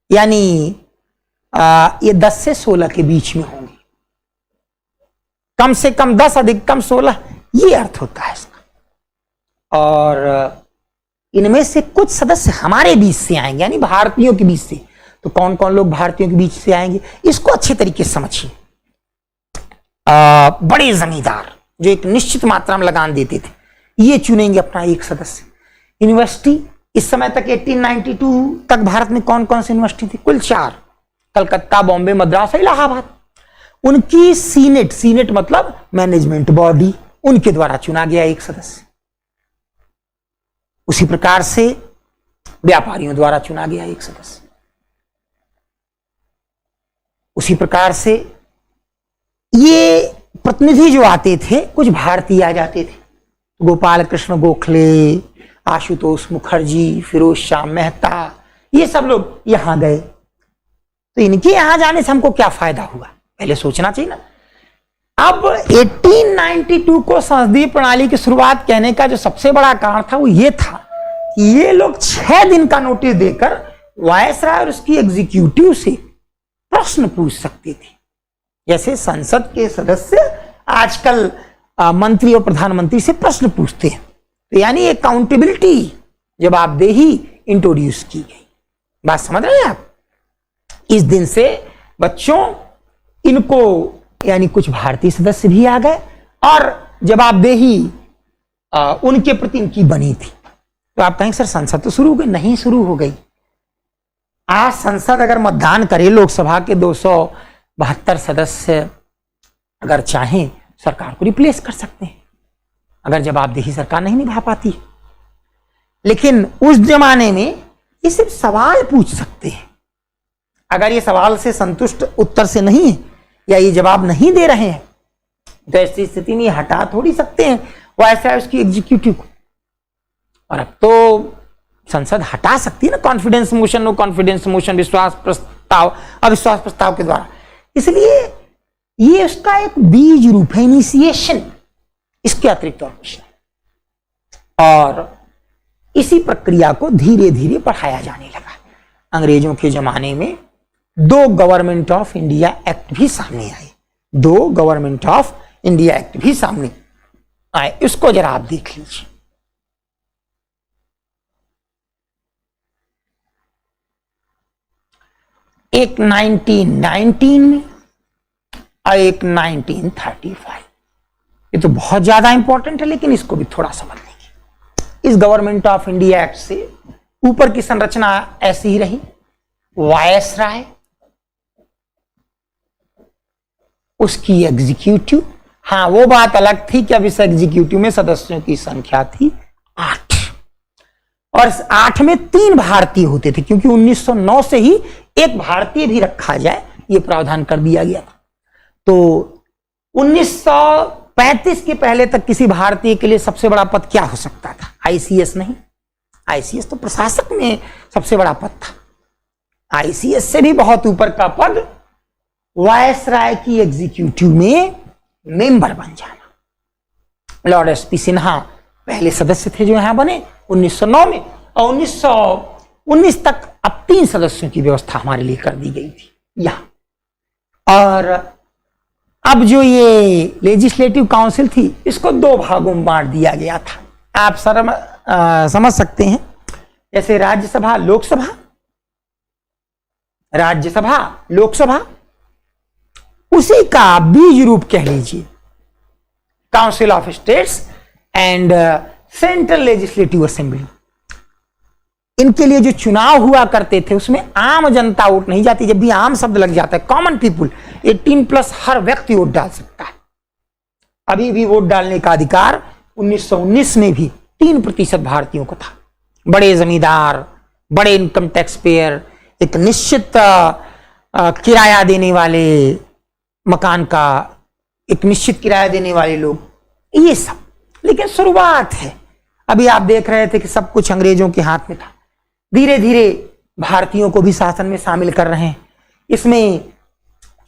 यानी ये 10 से 16 के बीच में होंगे। कम से कम 10, अधिकतम 16, ये अर्थ होता है इसका। और इनमें से कुछ सदस्य हमारे बीच से आएंगे, यानी भारतीयों के बीच से। तो कौन कौन लोग भारतीयों के बीच से आएंगे इसको अच्छे तरीके से समझिए। बड़े जमींदार जो एक निश्चित मात्रा में लगान देते थे, ये चुनेंगे अपना एक सदस्य। यूनिवर्सिटी, इस समय तक 1892 तक भारत में कौन कौन सी यूनिवर्सिटी थी? कुल 4, कलकत्ता, बॉम्बे, मद्रास और इलाहाबाद। उनकी सीनेट मतलब मैनेजमेंट बॉडी, उनके द्वारा चुना गया एक सदस्य। उसी प्रकार से व्यापारियों द्वारा चुना गया एक सदस्य। उसी प्रकार से ये प्रतिनिधि जो आते थे, कुछ भारतीय आ जाते थे। गोपाल कृष्ण गोखले, आशुतोष मुखर्जी, फिरोज शाह मेहता, ये सब लोग यहां गए। तो इनके यहां जाने से हमको क्या फायदा हुआ, पहले सोचना चाहिए ना। अब 1892 को संसदीय प्रणाली की शुरुआत कहने का जो सबसे बड़ा कारण था वो ये था कि ये लोग 6 दिन का नोटिस देकर वायसराय और उसकी एग्जीक्यूटिव से प्रश्न पूछ सकते थे। जैसे संसद के सदस्य आजकल मंत्री और प्रधानमंत्री से प्रश्न पूछते हैं। तो यानी अकाउंटेबिलिटी, जवाबदेही इंट्रोड्यूस की गई। बात समझ रहे हैं आप? इस दिन से बच्चों इनको, यानी कुछ भारतीय सदस्य भी आ गए और जवाबदेही उनके प्रति इनकी बनी थी। तो आप कहेंगे सर संसद तो शुरू हो गई। नहीं शुरू हो गई। आज संसद अगर मतदान करे, लोकसभा के 272 सदस्य अगर चाहें सरकार को रिप्लेस कर सकते हैं, अगर जवाबदेही सरकार नहीं निभा पाती। लेकिन उस जमाने में ये सिर्फ सवाल पूछ सकते हैं। अगर ये सवाल से संतुष्ट उत्तर से नहीं है या ये जवाब नहीं दे रहे हैं तो ऐसी स्थिति में हटा थोड़ी सकते हैं वायसराय उसकी एग्जीक्यूटिव को। और अब तो संसद हटा सकती है ना, confidence motion, no confidence motion, विश्वास प्रस्ताव, अविश्वास प्रस्ताव के द्वारा। इसलिए ये उसका एक बीज रूप है, इनिशिएशन, इसके अतिरिक्त और कुछ नहीं। और इसी प्रक्रिया को धीरे धीरे बढ़ाया जाने लगा। अंग्रेजों के जमाने में 2 गवर्नमेंट ऑफ इंडिया एक्ट भी सामने आए। 2 गवर्नमेंट ऑफ इंडिया एक्ट भी सामने आए। इसको जरा आप देख लीजिए। एक 1919 में और एक 1935। ये तो बहुत ज्यादा इंपॉर्टेंट है, लेकिन इसको भी थोड़ा समझ लेंगे। इस गवर्नमेंट ऑफ इंडिया एक्ट से ऊपर की संरचना ऐसी ही रही, वायसराय, उसकी एग्जीक्यूटिव। हाँ, वो बात अलग थी कि अब इस एग्जीक्यूटिव में सदस्यों की संख्या थी 8, और इस 8 में 3 भारतीय होते थे, क्योंकि 1909 से ही एक भारतीय भी रखा जाए ये प्रावधान कर दिया गया था। तो 1935 के पहले तक किसी भारतीय के लिए सबसे बड़ा पद क्या हो सकता था? आईसीएस नहीं, आईसीएस तो प्रशासक में सबसे बड़ा पद था। आईसीएस से भी बहुत ऊपर का पद वायसराय की एग्जीक्यूटिव में मेंबर बन जाना। लॉर्ड एसपी सिन्हा पहले सदस्य थे जो यहां बने 1909 में, और 1919 तक अब 3 सदस्यों की व्यवस्था हमारे लिए कर दी गई थी यहां। और अब जो ये लेजिस्लेटिव काउंसिल थी, इसको 2 भागों में बांट दिया गया था। आप समझ सकते हैं, जैसे राज्यसभा लोकसभा, राज्यसभा लोकसभा, उसी का बीज रूप कह लीजिए council of states and central legislative assembly. इनके लिए जो चुनाव हुआ करते थे उसमें आम जनता वोट नहीं जाती। जब भी आम शब्द लग जाता है, कॉमन पीपुल, 18+ हर व्यक्ति वोट डाल सकता है। अभी भी वोट डालने का अधिकार 1919 में भी 3% भारतीयों को था। बड़े जमींदार, बड़े इनकम टैक्स पेयर, एक निश्चित किराया देने वाले मकान का एक निश्चित किराया देने वाले लोग, ये सब। लेकिन शुरुआत है, अभी आप देख रहे थे कि सब कुछ अंग्रेजों के हाथ में था। धीरे धीरे भारतीयों को भी शासन में शामिल कर रहे हैं। इसमें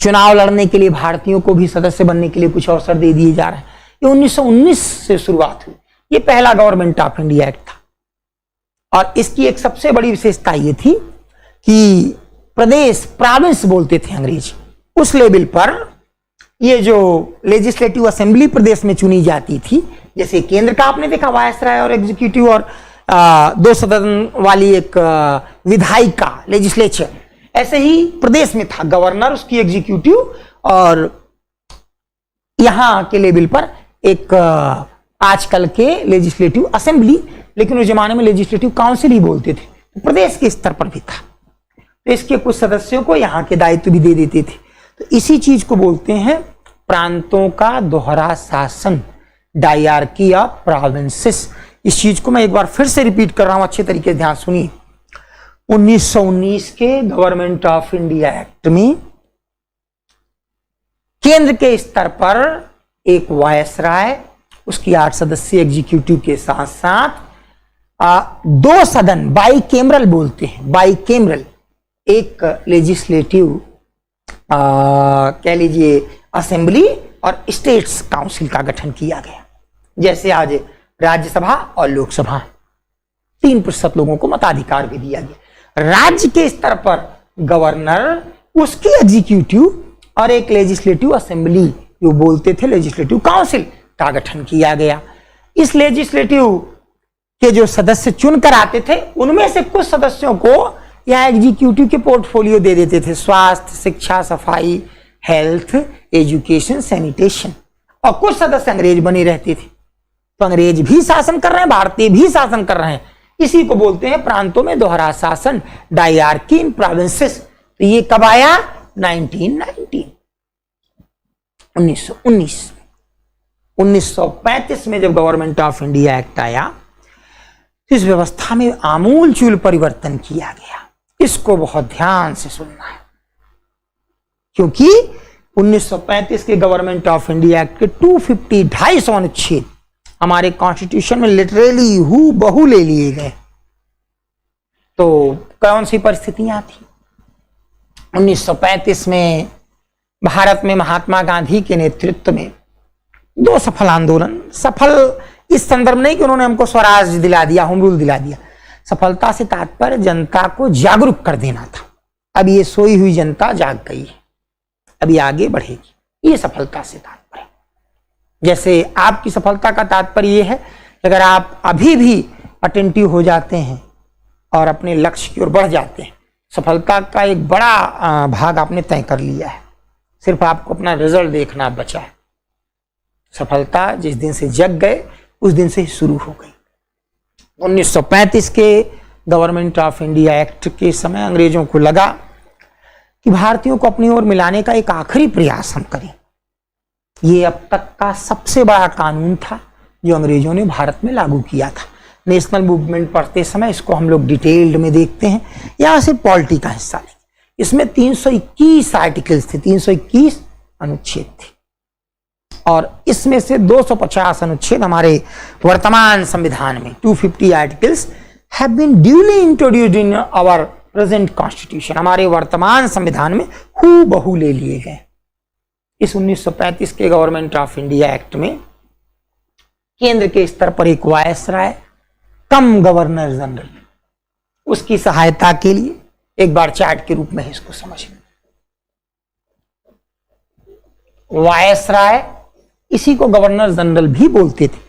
चुनाव लड़ने के लिए भारतीयों को भी सदस्य बनने के लिए कुछ अवसर दे दिए जा रहे हैं। ये 1919 से शुरुआत हुई। ये पहला गवर्नमेंट ऑफ इंडिया एक्ट था, और इसकी एक सबसे बड़ी विशेषता ये थी कि प्रदेश, प्रोविंस बोलते थे अंग्रेज, उस लेवल पर ये जो लेजिस्लेटिव असेंबली प्रदेश में चुनी जाती थी, जैसे केंद्र का आपने देखा वायसराय और एग्जीक्यूटिव और 2 सदन वाली एक विधायिका लेजिस्लेचर, ऐसे ही प्रदेश में था गवर्नर, उसकी एग्जीक्यूटिव, और यहां के लेवल पर एक आजकल के लेजिस्लेटिव असेंबली, लेकिन उस जमाने में लेजिस्लेटिव काउंसिल ही बोलते थे। तो प्रदेश के स्तर पर भी था। तो इसके कुछ सदस्यों को यहां के दायित्व भी दे देते थे। तो इसी चीज को बोलते हैं प्रांतों का दोहरा शासन, डायरकी ऑफ प्रोविंसेस। इस चीज को मैं एक बार फिर से रिपीट कर रहा हूं, अच्छे तरीके से ध्यान सुनिए। 1919 के गवर्नमेंट ऑफ इंडिया एक्ट में केंद्र के स्तर पर एक वायसराय, उसकी 8 सदस्यीय एग्जीक्यूटिव के साथ साथ 2 सदन, बाइकेमरल बोलते हैं, बाइकेमरल, एक लेजिस्लेटिव कह लीजिए असेंबली और स्टेट्स काउंसिल का गठन किया गया। जैसे आज राज्यसभा और लोकसभा, 3% लोगों को मताधिकार भी दिया गया। राज्य के स्तर पर गवर्नर, उसकी एग्जीक्यूटिव और एक लेजिस्लेटिव असेंबली, जो बोलते थे लेजिस्लेटिव काउंसिल, का गठन किया गया। इस लेजिस्लेटिव के जो सदस्य चुनकर आते थे, उनमें से कुछ सदस्यों को या एग्जीक्यूटिव के पोर्टफोलियो दे देते थे, स्वास्थ्य, शिक्षा, सफाई, हेल्थ, एजुकेशन, सैनिटेशन, और कुछ सदस्य अंग्रेज बने रहते थे। तो अंग्रेज भी शासन कर रहे हैं, भारतीय भी शासन कर रहे हैं। इसी को बोलते हैं प्रांतों में दोहरा शासन, डायरकी इन प्रोविंसेस। तो ये कब आया? 1919 1935 में जब गवर्नमेंट ऑफ इंडिया एक्ट आया, इस व्यवस्था में आमूलचूल परिवर्तन किया गया। इसको बहुत ध्यान से सुनना है, क्योंकि 1935 के गवर्नमेंट ऑफ इंडिया एक्ट के 250 अनुच्छेद हमारे कॉन्स्टिट्यूशन में लिटरली हूबहू ले लिए गए। तो कौन सी परिस्थितियां थी? 1935 में भारत में महात्मा गांधी के नेतृत्व में 2 सफल आंदोलन, सफल इस संदर्भ नहीं कि उन्होंने हमको स्वराज दिला दिया, होम रूल दिला दिया। सफलता से तात्पर्य जनता को जागरूक कर देना था। अब ये सोई हुई जनता जाग गई है, अभी आगे बढ़ेगी, ये सफलता से तात्पर्य। जैसे आपकी सफलता का तात्पर्य ये है कि अगर आप अभी भी अटेंटिव हो जाते हैं और अपने लक्ष्य की ओर बढ़ जाते हैं, सफलता का एक बड़ा भाग आपने तय कर लिया है। सिर्फ आपको अपना रिजल्ट देखना बचा है। सफलता जिस दिन से जग गए उस दिन से ही शुरू हो गई। 1935 के गवर्नमेंट ऑफ इंडिया एक्ट के समय अंग्रेजों को लगा कि भारतीयों को अपनी ओर मिलाने का एक आखिरी प्रयास हम करें। ये अब तक का सबसे बड़ा कानून था जो अंग्रेजों ने भारत में लागू किया था। नेशनल मूवमेंट पढ़ते समय इसको हम लोग डिटेल्ड में देखते हैं। यहां से पॉलिटी का हिस्सा लेंगे। इसमें 321 आर्टिकल्स थे, 321 अनुच्छेद थे और इसमें से 250 अनुच्छेद हमारे वर्तमान संविधान में 250 articles have been duly introduced in our present constitution. हमारे वर्तमान संविधान में हूबहू ले लिए गए। इस 1935 के गवर्नमेंट ऑफ इंडिया एक्ट में केंद्र के स्तर पर एक वायसराय कम गवर्नर जनरल, उसकी सहायता के लिए एक बार चार्ट के रूप में इसको समझें। वायसराय, इसी को गवर्नर जनरल भी बोलते थे।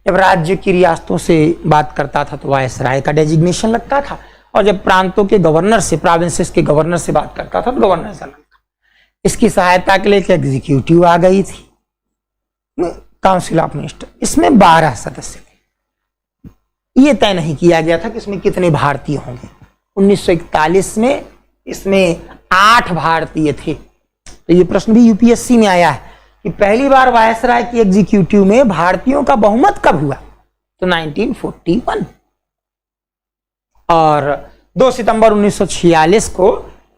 जब राज्य की रियासतों से बात करता था तो वायसराय का डेजिग्नेशन लगता था और जब प्रांतों के गवर्नर से, प्रोविंसेस के गवर्नर से बात करता था तो गवर्नर जनरल का। इसकी सहायता के लिए एक एग्जीक्यूटिव आ गई थी, काउंसिल ऑफ मिनिस्टर। इसमें 12 सदस्य थे। यह तय नहीं किया गया था कि इसमें कितने भारतीय होंगे। 1941 में इसमें 8 भारतीय थे। तो ये प्रश्न भी यूपीएससी में आया है कि पहली बार वायसराय की एग्जीक्यूटिव में भारतीयों का बहुमत कब हुआ, तो 1941। और 2 सितंबर 1946 को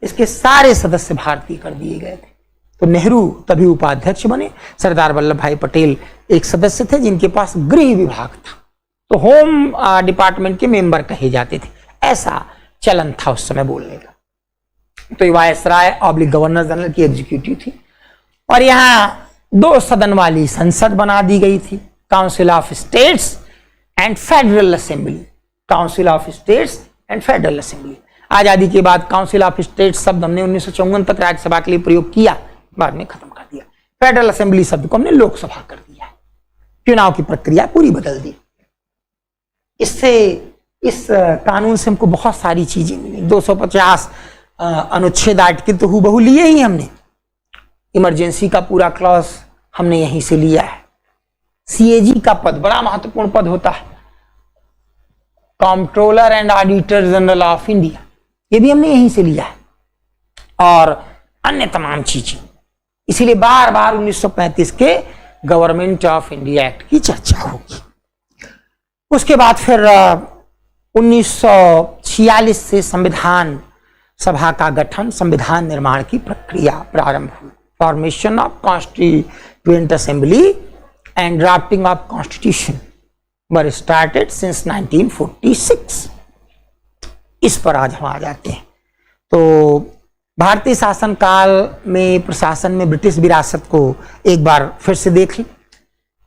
इसके सारे सदस्य भारतीय कर दिए गए थे। तो नेहरू तभी उपाध्यक्ष बने। सरदार वल्लभ भाई पटेल एक सदस्य थे जिनके पास गृह विभाग था, तो होम डिपार्टमेंट के मेंबर कहे जाते थे। ऐसा चलन था उस समय बोलने का। तो ये वायसराय ऑब्लिक गवर्नर जनरल की एग्जीक्यूटिव थी और यहां 2 सदन वाली संसद बना दी गई थी, council of states and federal assembly. Council of states and federal assembly. आजादी के बाद काउंसिल ऑफ स्टेट्स शब्द हमने 1954 तक राज्यसभा के लिए प्रयोग किया, बाद में खत्म कर दिया। फेडरल असेंबली शब्द को हमने लोकसभा कर दिया। चुनाव की प्रक्रिया पूरी बदल दी। इससे, इस कानून से हमको बहुत सारी चीजें मिली। 250 अनुच्छेद आर्टिकल तो हूबहू लिए ही हमने। इमरजेंसी का पूरा क्लॉज हमने यहीं से लिया है। सीएजी का पद बड़ा महत्वपूर्ण पद होता है, controller and auditor general of India, ये भी हमने यहीं से लिया है और अन्य तमाम चीजें। इसीलिए बार बार 1935 के गवर्नमेंट ऑफ इंडिया एक्ट की चर्चा होगी। उसके बाद फिर 1946 से संविधान सभा का गठन, संविधान निर्माण की प्रक्रिया प्रारंभ हुई। Formation of constituent assembly and drafting of constitution were started since 1946। इस पर आज हम आ जाते हैं। तो भारतीय शासन काल में प्रशासन में ब्रिटिश विरासत को एक बार फिर से देख लें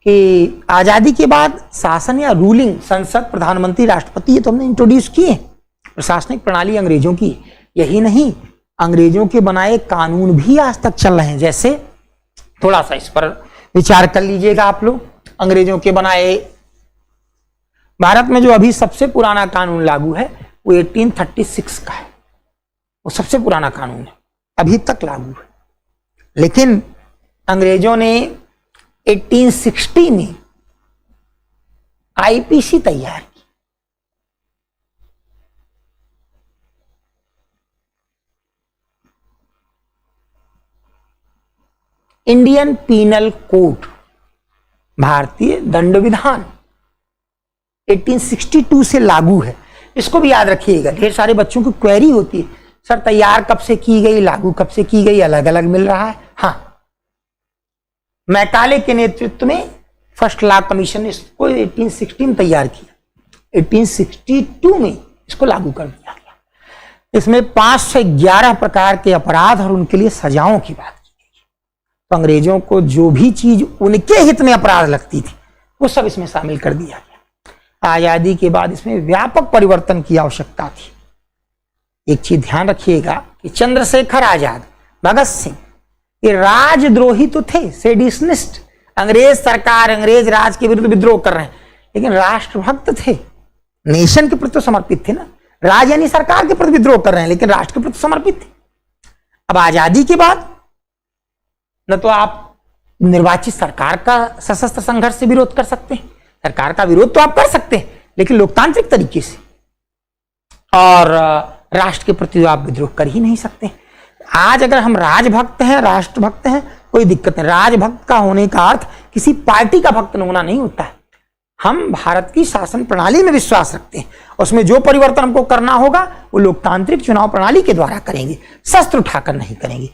कि आजादी के बाद शासन या रूलिंग, संसद, प्रधानमंत्री, राष्ट्रपति, ये तो हमने इंट्रोड्यूस किए। प्रशासनिक प्रणाली अंग्रेजों की, यही नहीं अंग्रेजों के बनाए कानून भी आज तक चल रहे हैं। जैसे थोड़ा सा इस पर विचार कर लीजिएगा आप लोग। अंग्रेजों के बनाए, भारत में जो अभी सबसे पुराना कानून लागू है वो 1836 का है। वो सबसे पुराना कानून है, अभी तक लागू है। लेकिन अंग्रेजों ने 1860 में आईपीसी तैयार की। इंडियन पीनल कोड, भारतीय दंड विधान 1862 से लागू है। इसको भी याद रखिएगा, ढेर सारे बच्चों की क्वेरी होती है, सर तैयार कब से की गई, लागू कब से की गई, अलग अलग मिल रहा है। हाँ, मैकाले के नेतृत्व में फर्स्ट लॉ कमीशन ने इसको 1816 में तैयार किया। 1862 में इसको लागू कर दिया गया। इसमें 511 प्रकार के अपराध और उनके लिए सजाओं की बात की गई। तो अंग्रेजों को जो भी चीज उनके हित में अपराध लगती थी वो सब इसमें शामिल कर दिया गया। आजादी के बाद इसमें व्यापक परिवर्तन की आवश्यकता थी। एक चीज ध्यान रखिएगा कि चंद्रशेखर आजाद, भगत सिंह, ये राजद्रोही तो थे, सेडिशनिस्ट, अंग्रेज सरकार, अंग्रेज राज के विरुद्ध विद्रोह कर रहे हैं, लेकिन राष्ट्रभक्त थे, नेशन के प्रति समर्पित थे ना। राज यानी सरकार के प्रति विद्रोह कर रहे हैं लेकिन राष्ट्र के प्रति समर्पित थे। अब आजादी के बाद न तो आप निर्वाचित सरकार का सशस्त्र संघर्ष से विरोध कर सकते हैं, सरकार का विरोध तो आप कर सकते हैं, लेकिन लोकतांत्रिक तरीके से, और राष्ट्र के प्रति आप विद्रोह कर ही नहीं सकते। आज अगर हम राजभक्त हैं, राष्ट्रभक्त हैं, कोई दिक्कत नहीं। राजभक्त का होने का अर्थ किसी पार्टी का भक्त होना नहीं होता है। हम भारत की शासन प्रणाली में विश्वास रखते हैं, उसमें जो परिवर्तन हमको करना होगा वो लोकतांत्रिक चुनाव प्रणाली के द्वारा करेंगे, शस्त्र उठाकर नहीं करेंगे।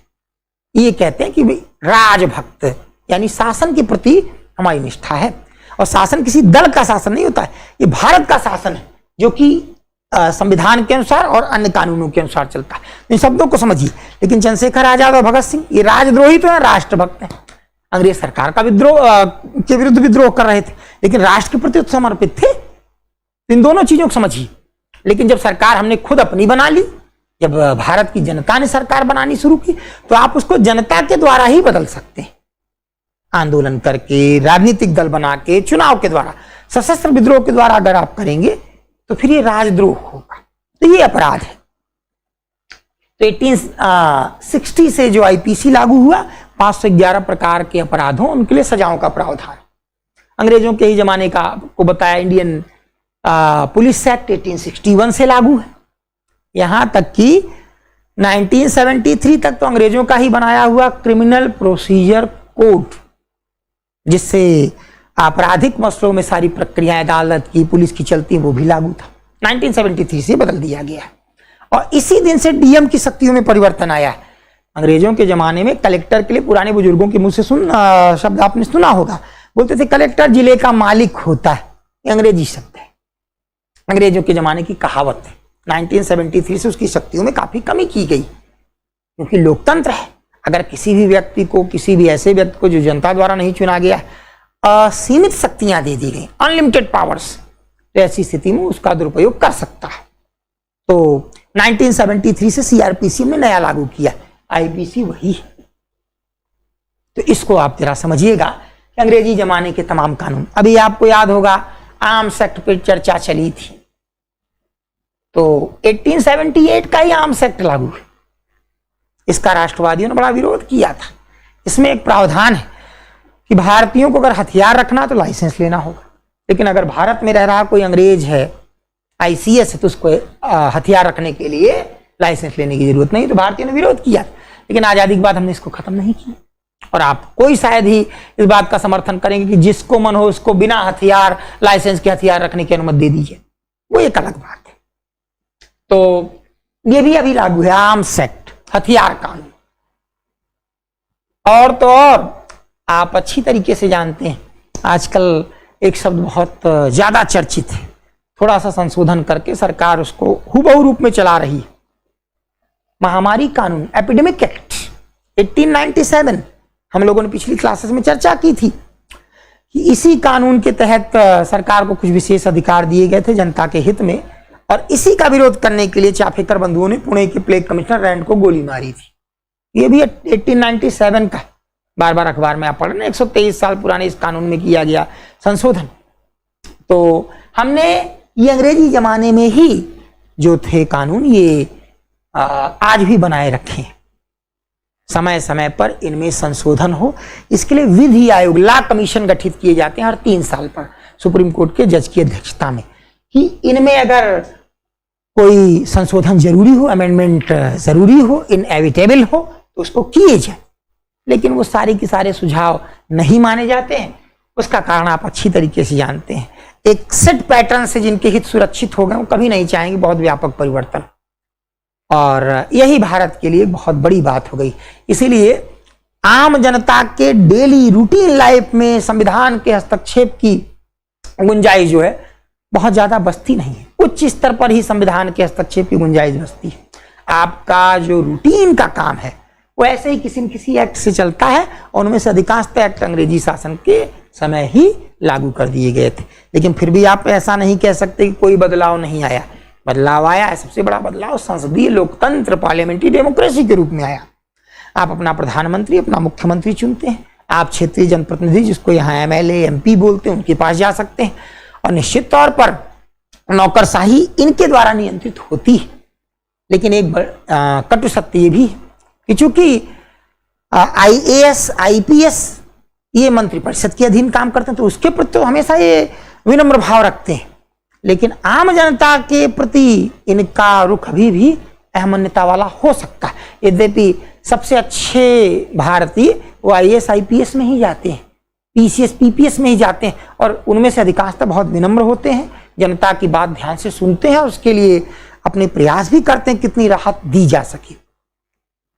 ये कहते हैं कि राजभक्त यानी शासन के प्रति हमारी निष्ठा है, और शासन किसी दल का शासन नहीं होता है, ये भारत का शासन है जो कि संविधान के अनुसार और अन्य कानूनों के अनुसार चलता है। इन शब्दों को समझिए। लेकिन चंद्रशेखर आजाद और भगत सिंह ये राजद्रोही तो है, राष्ट्रभक्त हैं, अंग्रेज सरकार का विद्रोह के विरुद्ध विद्रोह कर रहे थे, लेकिन राष्ट्र के प्रति समर्पित थे। इन दोनों चीजों को समझिए। लेकिन जब सरकार हमने खुद अपनी बना ली, जब भारत की जनता ने सरकार बनानी शुरू की, तो आप उसको जनता के द्वारा ही बदल सकते हैं, आंदोलन करके, राजनीतिक दल बना के, चुनाव के द्वारा, सशस्त्र विद्रोह के द्वारा अगर आप करेंगे तो फिर ये राजद्रोह होगा, तो ये अपराध है। तो 1860 से जो आईपीसी लागू हुआ, 511 प्रकार के अपराधों उनके लिए सजाओं का प्रावधान। अंग्रेजों के ही जमाने का आपको बताया, इंडियन पुलिस एक्ट 1861 से लागू है। यहां तक कि 1973 तक तो अंग्रेजों का ही बनाया हुआ क्रिमिनल प्रोसीजर कोड, जिससे आपराधिक मसलों में सारी प्रक्रियाएं अदालत की, पुलिस की चलती है, वो भी लागू था। 1973 से बदल दिया गया है। और इसी दिन से डीएम की शक्तियों में परिवर्तन आया है। अंग्रेजों के जमाने में कलेक्टर के लिए, पुराने बुजुर्गों के मुंह से शब्द आपने सुना होगा, बोलते थे कलेक्टर जिले का मालिक होता है। ये अंग्रेजी शब्द है, अंग्रेजों के जमाने की कहावत है। 1973 से उसकी शक्तियों में काफी कमी की गई, क्योंकि लोकतंत्र है। अगर किसी भी व्यक्ति को, किसी भी ऐसे व्यक्ति को जो जनता द्वारा नहीं चुना गया, असीमित शक्तियां दे दी गई, अनलिमिटेड पावर्स, तो ऐसी स्थिति में उसका दुरुपयोग कर सकता है। तो 1973 से सीआरपीसी में नया लागू किया, आईपीसी वही है। तो इसको आप जरा समझिएगा कि अंग्रेजी जमाने के तमाम कानून, अभी आपको याद होगा आर्म्स एक्ट पर चर्चा चली थी, तो 1878 का ही आर्म्स एक्ट लागू है। इसका राष्ट्रवादियों ने बड़ा विरोध किया था। इसमें एक प्रावधान है कि भारतीयों को अगर हथियार रखना तो लाइसेंस लेना होगा, लेकिन अगर भारत में रह रहा कोई अंग्रेज है, आईसीएस है, तो उसको हथियार रखने के लिए लाइसेंस लेने की जरूरत नहीं। तो भारतीयों ने विरोध किया, लेकिन आजादी के बाद हमने इसको खत्म नहीं किया। और आप कोई शायद ही इस बात का समर्थन करेंगे कि जिसको मन हो उसको बिना हथियार, लाइसेंस के हथियार रखने की अनुमति दे दीजिए, वो एक अलग बात है। तो ये भी अभी लागू है, आर्म्स एक्ट, हथियार कानून। और तो और आप अच्छी तरीके से जानते हैं, आजकल एक शब्द बहुत ज्यादा चर्चित है, थोड़ा सा संशोधन करके सरकार उसको हुबहू रूप में चला रही है, महामारी कानून, एपिडेमिक एक्ट 1897। हम लोगों ने पिछली क्लासेस में चर्चा की थी कि इसी कानून के तहत सरकार को कुछ विशेष अधिकार दिए गए थे जनता के हित में, और इसी का विरोध करने के लिए चाफेकर बंधुओं ने पुणे के प्लेग कमिश्नर रैंड को गोली मारी थी। ये भी 1897 का, बार बार अखबार में आप पढ़ रहे हैं, 123 साल पुराने इस कानून में किया गया संशोधन। तो हमने ये अंग्रेजी जमाने में ही जो थे कानून, ये आज भी बनाए रखे हैं। समय समय पर इनमें संशोधन हो, इसके लिए विधि आयोग, लॉ कमीशन गठित किए जाते हैं हर 3 साल पर सुप्रीम कोर्ट के जज की अध्यक्षता में, कि इनमें अगर कोई संशोधन जरूरी हो, अमेंडमेंट जरूरी हो, इनएविटेबल हो, तो उसको किए जाए। लेकिन वो सारे के सारे सुझाव नहीं माने जाते हैं। उसका कारण आप अच्छी तरीके से जानते हैं। एक सेट पैटर्न से जिनके हित सुरक्षित हो गए, वो कभी नहीं चाहेंगे बहुत व्यापक परिवर्तन, और यही भारत के लिए बहुत बड़ी बात हो गई। इसीलिए आम जनता के डेली रूटीन लाइफ में संविधान के हस्तक्षेप की गुंजाइश जो है बहुत ज्यादा बसती नहीं है। उच्च स्तर पर ही संविधान के हस्तक्षेप की गुंजाइश बसती है। आपका जो रूटीन का काम है वो ऐसे ही किसी न किसी एक्ट से चलता है, और उनमें से अधिकांशतः एक्ट अंग्रेजी शासन के समय ही लागू कर दिए गए थे। लेकिन फिर भी आप ऐसा नहीं कह सकते कि कोई बदलाव नहीं आया। बदलाव आया है। सबसे बड़ा बदलाव संसदीय लोकतंत्र, पार्लियामेंट्री डेमोक्रेसी के रूप में आया। आप अपना प्रधानमंत्री, अपना मुख्यमंत्री चुनते हैं। आप क्षेत्रीय जनप्रतिनिधि, जिसको यहाँ एमएलए, एमपी बोलते हैं, उनके पास जा सकते हैं, और निश्चित तौर पर नौकरशाही इनके द्वारा नियंत्रित होती है। लेकिन एक कटु सत्य ये भी है कि चूंकि आईएएस, आईपीएस ये मंत्रिपरिषद के अधीन काम करते हैं, तो उसके प्रति तो हमेशा ये विनम्र भाव रखते हैं। लेकिन आम जनता के प्रति इनका रुख अभी भी अहमन्यता वाला हो सकता है। यद्यपि सबसे अच्छे भारतीय वो IAS IPS में ही जाते हैं, PCS PPS में ही जाते हैं, और उनमें से अधिकांशतः बहुत विनम्र होते हैं, जनता की बात ध्यान से सुनते हैं और उसके लिए अपने प्रयास भी करते हैं कितनी राहत दी जा सके।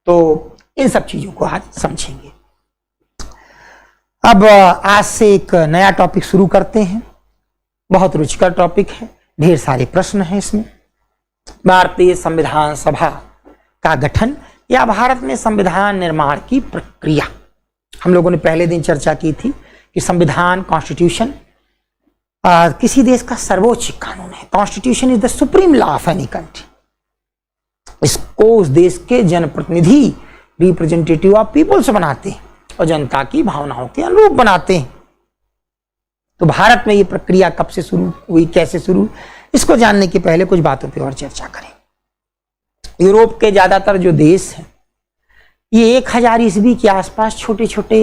तो इन सब चीजों को आज समझेंगे। अब आज से एक नया टॉपिक शुरू करते हैं। बहुत रुचिकर टॉपिक है, ढेर सारे प्रश्न हैं इसमें। भारतीय संविधान सभा का गठन या भारत में संविधान निर्माण की प्रक्रिया। हम लोगों ने पहले दिन चर्चा की थी कि संविधान कॉन्स्टिट्यूशन किसी देश का सर्वोच्च कानून है। Constitution is the supreme law of any country. इसको उस देश के जनप्रतिनिधि रिप्रेजेंटेटिव ऑफ पीपल्स बनाते हैं और जनता की भावनाओं के अनुरूप बनाते हैं। तो भारत में ये प्रक्रिया कब से शुरू हुई, कैसे शुरू, इसको जानने के पहले कुछ बातों पर और चर्चा करें। यूरोप के ज्यादातर जो देश हैं ये 1000 ईस्वी के आसपास छोटे छोटे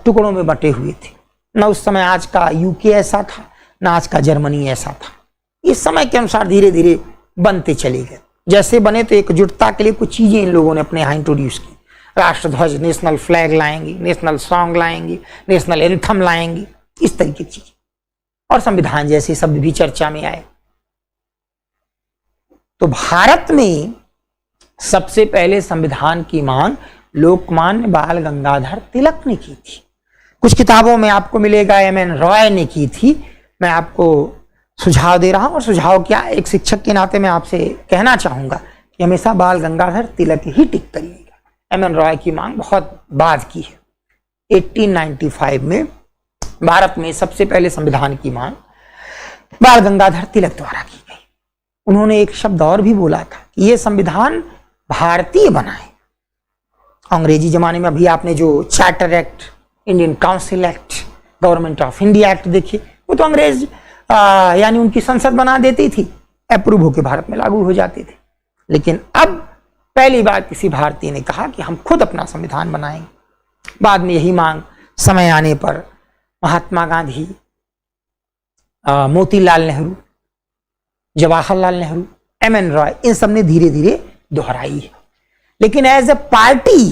टुकड़ों में बटे हुए थे। न उस समय आज का यूके ऐसा था, न आज का जर्मनी ऐसा था। इस समय के अनुसार धीरे धीरे बनते चले गए। जैसे बने तो एकजुटता के लिए कुछ चीजें इन लोगों ने अपने यहाँ इंट्रोड्यूस की। राष्ट्रध्वज, नेशनल फ्लैग लाएंगे, नेशनल सॉन्ग लाएंगे, नेशनल एंथम लाएंगे, इस तरीके की चीजें, और संविधान जैसे शब्द भी चर्चा में आए। तो भारत में सबसे पहले संविधान की मांग लोकमान्य बाल गंगाधर तिलक ने की थी। कुछ किताबों में आपको मिलेगा MN रॉय ने की थी। मैं आपको सुझाव दे रहा हूं, और सुझाव क्या, एक शिक्षक के नाते मैं आपसे कहना चाहूंगा कि हमेशा बाल गंगाधर तिलक ही टिक करिएगा। MN रॉय की मांग बहुत बाद की है। 1895 में भारत में सबसे पहले संविधान की मांग बाल गंगाधर तिलक द्वारा की गई। उन्होंने एक शब्द और भी बोला था कि यह संविधान भारतीय बना है। अंग्रेजी जमाने में अभी आपने जो charter act, Indian council act, government of India act देखिए, वो तो अंग्रेज यानी उनकी संसद बना देती थी, अप्रूव होकर भारत में लागू हो जाते थे। लेकिन अब पहली बार किसी भारतीय ने कहा कि हम खुद अपना संविधान बनाएंगे। बाद में यही मांग समय आने पर महात्मा गांधी, मोतीलाल नेहरू, जवाहरलाल नेहरू, MN रॉय, इन सब ने धीरे धीरे दोहराई है। लेकिन एज ए पार्टी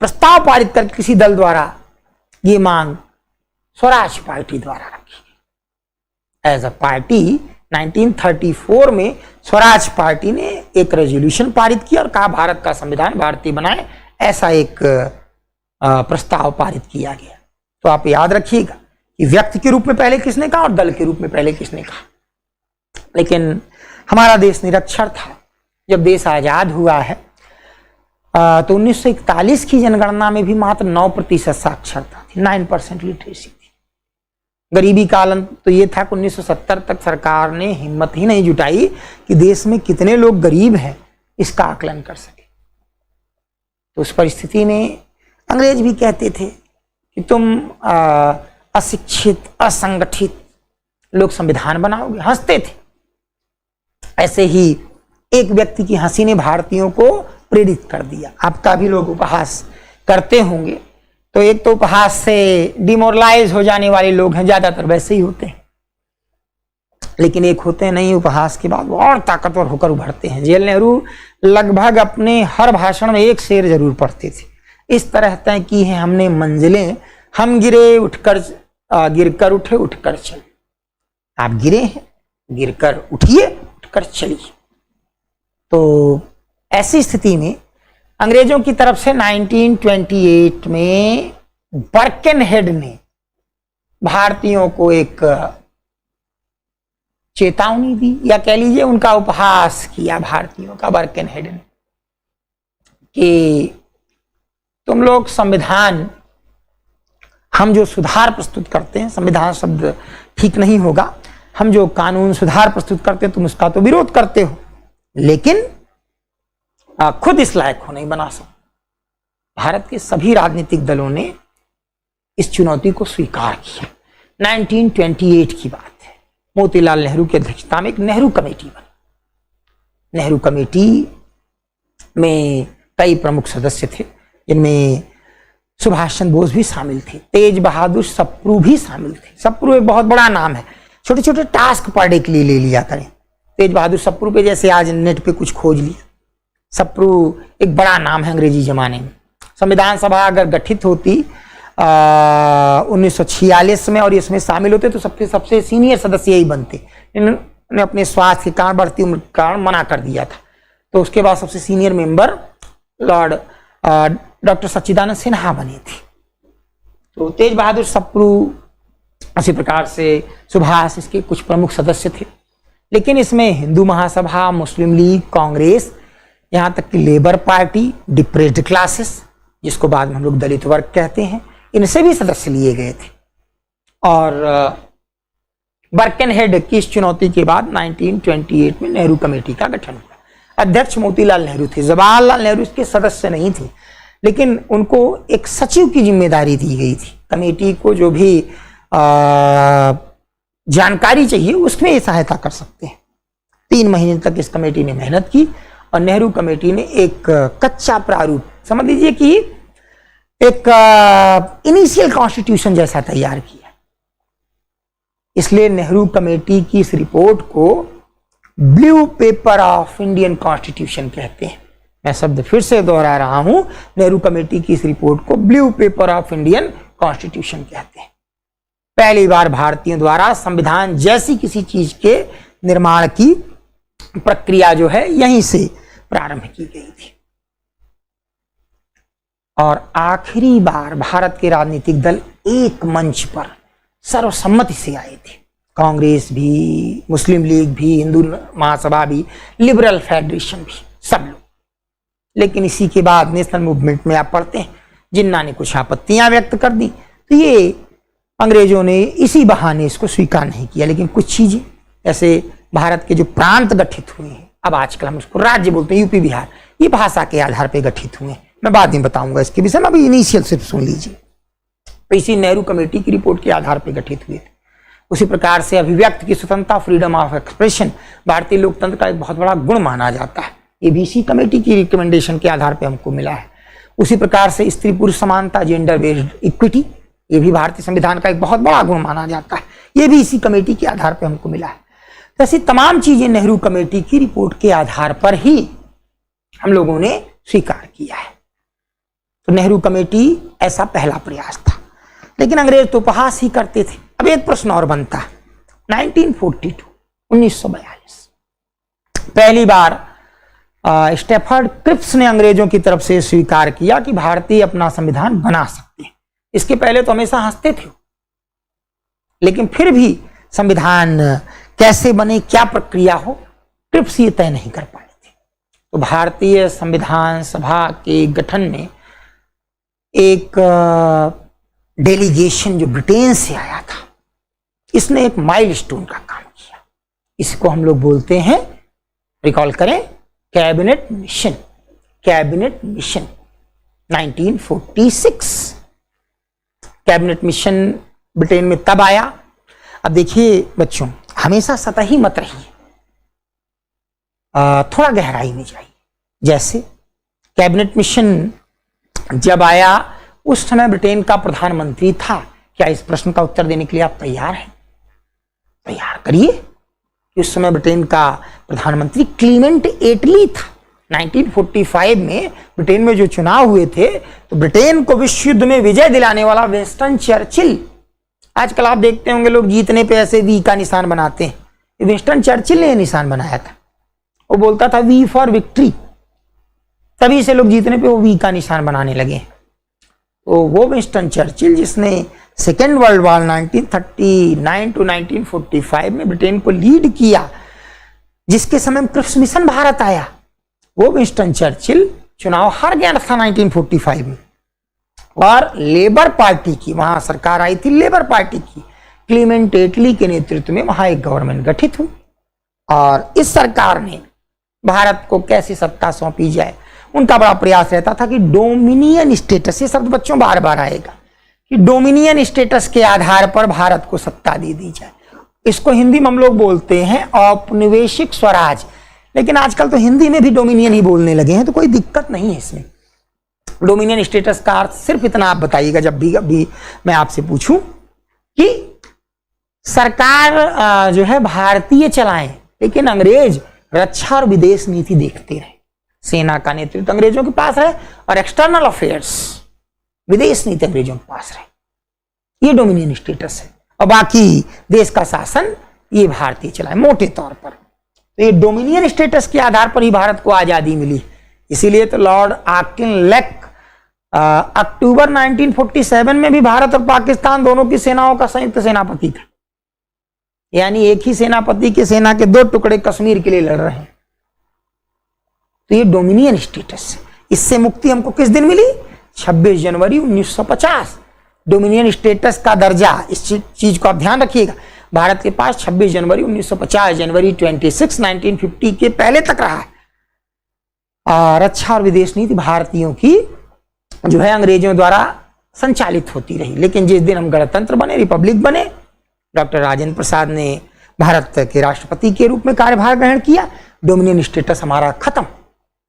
प्रस्ताव पारित कर किसी दल द्वारा ये मांग स्वराज पार्टी द्वारा रखी गई। एज ए पार्टी 1934 में स्वराज पार्टी ने एक रेजोल्यूशन पारित किया और कहा भारत का संविधान भारतीय बनाए, ऐसा एक प्रस्ताव पारित किया गया। तो आप याद रखिएगा कि व्यक्ति के रूप में पहले किसने कहा और दल के रूप में पहले किसने कहा। लेकिन हमारा देश निरक्षर था। जब देश आजाद हुआ है तो 1941 की जनगणना में भी मात्र 9% साक्षरता थी, 9% लिटरेसी थी। गरीबी का आलम तो ये था कि 1970 तक सरकार ने हिम्मत ही नहीं जुटाई कि देश में कितने लोग गरीब हैं इसका आकलन कर सके। तो उस परिस्थिति में अंग्रेज भी कहते थे कि तुम अशिक्षित, असंगठित लोग संविधान बनाओगे, हंसते थे। ऐसे ही एक व्यक्ति की हंसी ने भारतीयों को प्रेरित कर दिया। आपका भी लोग उपहास करते होंगे, तो एक तो उपहास से डिमोरलाइज हो जाने वाले लोग हैं, ज्यादातर वैसे ही होते हैं। लेकिन एक होते हैं नहीं, उपहास के बाद वो और ताकतवर होकर उभरते हैं। जवाहरलाल नेहरू लगभग अपने हर भाषण में एक शेर जरूर पढ़ते थे। इस तरह तय की है हमने मंजिलें, हम गिरे उठकर, गिरकर उठे उठकर चले। आप गिरे हैं, गिरकर उठिए, उठकर चलिए। तो ऐसी स्थिति में अंग्रेजों की तरफ से 1928 में बर्केनहेड ने भारतीयों को एक चेतावनी दी, या कह लीजिए उनका उपहास किया भारतीयों का बर्केनहेड ने, कि तुम लोग संविधान, हम जो सुधार प्रस्तुत करते हैं, संविधान शब्द ठीक नहीं होगा, हम जो कानून सुधार प्रस्तुत करते हैं तुम उसका तो विरोध करते हो, लेकिन खुद इस लायक हो नहीं बना सकते। भारत के सभी राजनीतिक दलों ने इस चुनौती को स्वीकार किया। 1928 की बात है। मोतीलाल नेहरू की अध्यक्षता में एक नेहरू कमेटी बनी। नेहरू कमेटी में कई प्रमुख सदस्य थे, जिनमें सुभाष चंद्र बोस भी शामिल थे, तेज बहादुर सप्रू भी शामिल थे। सप्रू एक बहुत बड़ा नाम है, छोटे छोटे टास्क पर डे के लिए ले लिया करें। तेज बहादुर सप्रू पे जैसे आज नेट पे कुछ खोज लिया, सप्रू एक बड़ा नाम है अंग्रेजी जमाने में। संविधान सभा अगर गठित होती 1946 में और इसमें शामिल होते तो सबसे सीनियर सदस्य यही बनते। इन्होंने अपने स्वास्थ्य के कारण, बढ़ती उम्र के कारण मना कर दिया था। तो उसके बाद सबसे सीनियर मेंबर लॉर्ड डॉक्टर सच्चिदानंद सिन्हा बने थे। तो तेज बहादुर सप्रू, उसी प्रकार से सुभाष इसके कुछ प्रमुख सदस्य थे। लेकिन इसमें हिंदू महासभा, मुस्लिम लीग, कांग्रेस, यहाँ तक कि लेबर पार्टी, डिप्रेस्ड क्लासेस जिसको बाद में हम लोग दलित वर्ग कहते हैं, इनसे भी सदस्य लिए गए थे। और बर्केनहेड की इस चुनौती के बाद 1928 में नेहरू कमेटी का गठन हुआ। अध्यक्ष मोतीलाल नेहरू थे। जवाहरलाल नेहरू इसके सदस्य नहीं थे, लेकिन उनको एक सचिव की जिम्मेदारी दी गई थी। कमेटी को जो भी जानकारी चाहिए उसमें ये सहायता कर सकते हैं। 3 महीने तक इस कमेटी ने मेहनत की और नेहरू कमेटी ने एक कच्चा प्रारूप, समझ लीजिए कि एक इनिशियल कॉन्स्टिट्यूशन जैसा तैयार किया। इसलिए नेहरू कमेटी की इस रिपोर्ट को blue paper of Indian constitution कहते हैं। मैं शब्द फिर से दोहरा रहा हूं, नेहरू कमेटी की इस रिपोर्ट को blue paper of Indian constitution कहते हैं। पहली बार भारतीयों द्वारा संविधान जैसी किसी चीज के निर्माण की प्रक्रिया जो है यहीं से प्रारंभ की गई थी। और आखिरी बार भारत के राजनीतिक दल एक मंच पर सर्वसम्मति से आए थे। कांग्रेस भी, मुस्लिम लीग भी, हिंदू महासभा भी, लिबरल फेडरेशन भी, सब लोग। लेकिन इसी के बाद नेशनल मूवमेंट में आप पढ़ते हैं जिन्ना ने कुछ आपत्तियां व्यक्त कर दी, तो ये अंग्रेजों ने इसी बहाने इसको स्वीकार नहीं किया। लेकिन कुछ चीजें जैसे भारत के जो प्रांत गठित हुए हैं, अब आजकल हम उसको राज्य बोलते हैं, यूपी बिहार, ये भाषा के आधार पर गठित हुए हैं। मैं बाद में बताऊंगा इसके विषय में, अभी इनिशियल सिर्फ सुन लीजिए। तो इसी नेहरू कमेटी की रिपोर्ट के आधार पर गठित हुए थे। उसी प्रकार से अभिव्यक्ति की स्वतंत्रता, फ्रीडम ऑफ एक्सप्रेशन, भारतीय लोकतंत्र का एक बहुत बड़ा गुण माना जाता है। ये भी इसी कमेटी की रिकमेंडेशन के आधार पर हमको मिला है। उसी प्रकार से स्त्री पुरुष समानता, जेंडर बेस्ड इक्विटी, ये भी भारतीय संविधान का एक बहुत बड़ा गुण माना जाता है। ये भी इसी कमेटी के आधार पर हमको मिला है। तो ऐसी तमाम चीजें नेहरू कमेटी की रिपोर्ट के आधार पर ही हम लोगों ने स्वीकार किया है। तो नेहरू कमेटी ऐसा पहला प्रयास था। लेकिन अंग्रेज तो उपहास ही करते थे। अब एक प्रश्न और बनता है, 1942 पहली बार स्टैफर्ड क्रिप्स ने अंग्रेजों की तरफ से स्वीकार किया कि भारतीय अपना संविधान बना सकते हैं। इसके पहले तो हमेशा हंसते थे, लेकिन फिर भी संविधान कैसे बने, क्या प्रक्रिया हो, क्रिप्स ये तय नहीं कर पाए थे। तो भारतीय संविधान सभा के गठन में एक डेलीगेशन जो ब्रिटेन से आया था, इसने एक माइलस्टोन का काम किया। इसको हम लोग बोलते हैं, रिकॉल करें, cabinet mission. Cabinet mission 1946 cabinet mission Britain में तब आया। अब देखिए बच्चों, हमेशा सतही मत रहिए, थोड़ा गहराई में जाइए। जैसे कैबिनेट मिशन जब आया, उस समय ब्रिटेन का प्रधानमंत्री था। क्या इस प्रश्न का उत्तर देने के लिए आप तैयार हैं? तैयार करिए। उस समय ब्रिटेन का प्रधानमंत्री क्लीमेंट एटली था। 1945 में ब्रिटेन में जो चुनाव हुए थे, तो ब्रिटेन को विश्व युद्ध में विजय दिलाने वाला विंस्टन चर्चिल। आजकल आप देखते होंगे लोग जीतने पे ऐसे वी का निशान बनाते हैं, विंस्टन चर्चिल ने निशान बनाया था। वो बोलता था वी फॉर विक्ट्री, तभी से लोग जीतने पे वो वी का निशान बनाने लगे। तो वो विंस्टन चर्चिल जिसने सेकेंड वर्ल्ड वॉर 1939 टू 1945 में ब्रिटेन को लीड किया, जिसके समय में क्रिप्स मिशन भारत आया, वो विंस्टन चर्चिल चुनाव हार गया था 1945 में। और लेबर पार्टी की वहां सरकार आई थी, लेबर पार्टी की क्लीमेंट एटली के नेतृत्व में वहां एक गवर्नमेंट गठित हुई। और इस सरकार ने भारत को कैसी सत्ता सौंपी जाए, उनका बड़ा प्रयास रहता था कि डोमिनियन स्टेटस, ये शब्द बच्चों बार बार आएगा, कि डोमिनियन स्टेटस के आधार पर भारत को सत्ता दे दी जाए। इसको हिंदी में हम लोग बोलते हैं औपनिवेशिक स्वराज। लेकिन आजकल तो हिंदी में भी डोमिनियन ही बोलने लगे हैं, तो कोई दिक्कत नहीं है इसमें। डोमिनियन स्टेटस का अर्थ सिर्फ इतना आप बताइएगा जब भी मैं आपसे पूछूं कि सरकार जो है भारतीय चलाएं, लेकिन अंग्रेज रक्षा और विदेश नीति देखते रहे। सेना का नेतृत्व अंग्रेजों के पास रहे और एक्सटर्नल अफेयर्स, विदेश नीति अंग्रेजों के पास रहे। ये डोमिनियन स्टेटस है और बाकी देश का शासन ये भारतीय चलाए मोटे तौर पर। तो ये डोमिनियन स्टेटस के आधार पर ही भारत को आजादी मिली। इसीलिए तो लॉर्ड ऑकिनलेक अक्टूबर 1947 में भी भारत और पाकिस्तान दोनों की सेनाओं का संयुक्त सेनापति था। यानी एक ही सेनापति के सेना के दो टुकड़े कश्मीर के लिए लड़ रहे हैं। तो ये डोमिनियन स्टेटस है। इससे मुक्ति हमको किस दिन मिली? 26 जनवरी 1950। डोमिनियन स्टेटस का दर्जा, इस चीज को आप ध्यान रखिएगा, भारत के पास 26 जनवरी 1950, जनवरी 26, 1950 के पहले तक रहा है। रक्षा और विदेश नीति भारतीयों की जो है अंग्रेजों द्वारा संचालित होती रही। लेकिन जिस दिन हम गणतंत्र बने, रिपब्लिक बने, डॉक्टर राजेंद्र प्रसाद ने भारत के राष्ट्रपति के रूप में कार्यभार ग्रहण किया, डोमिनियन स्टेटस हमारा खत्म।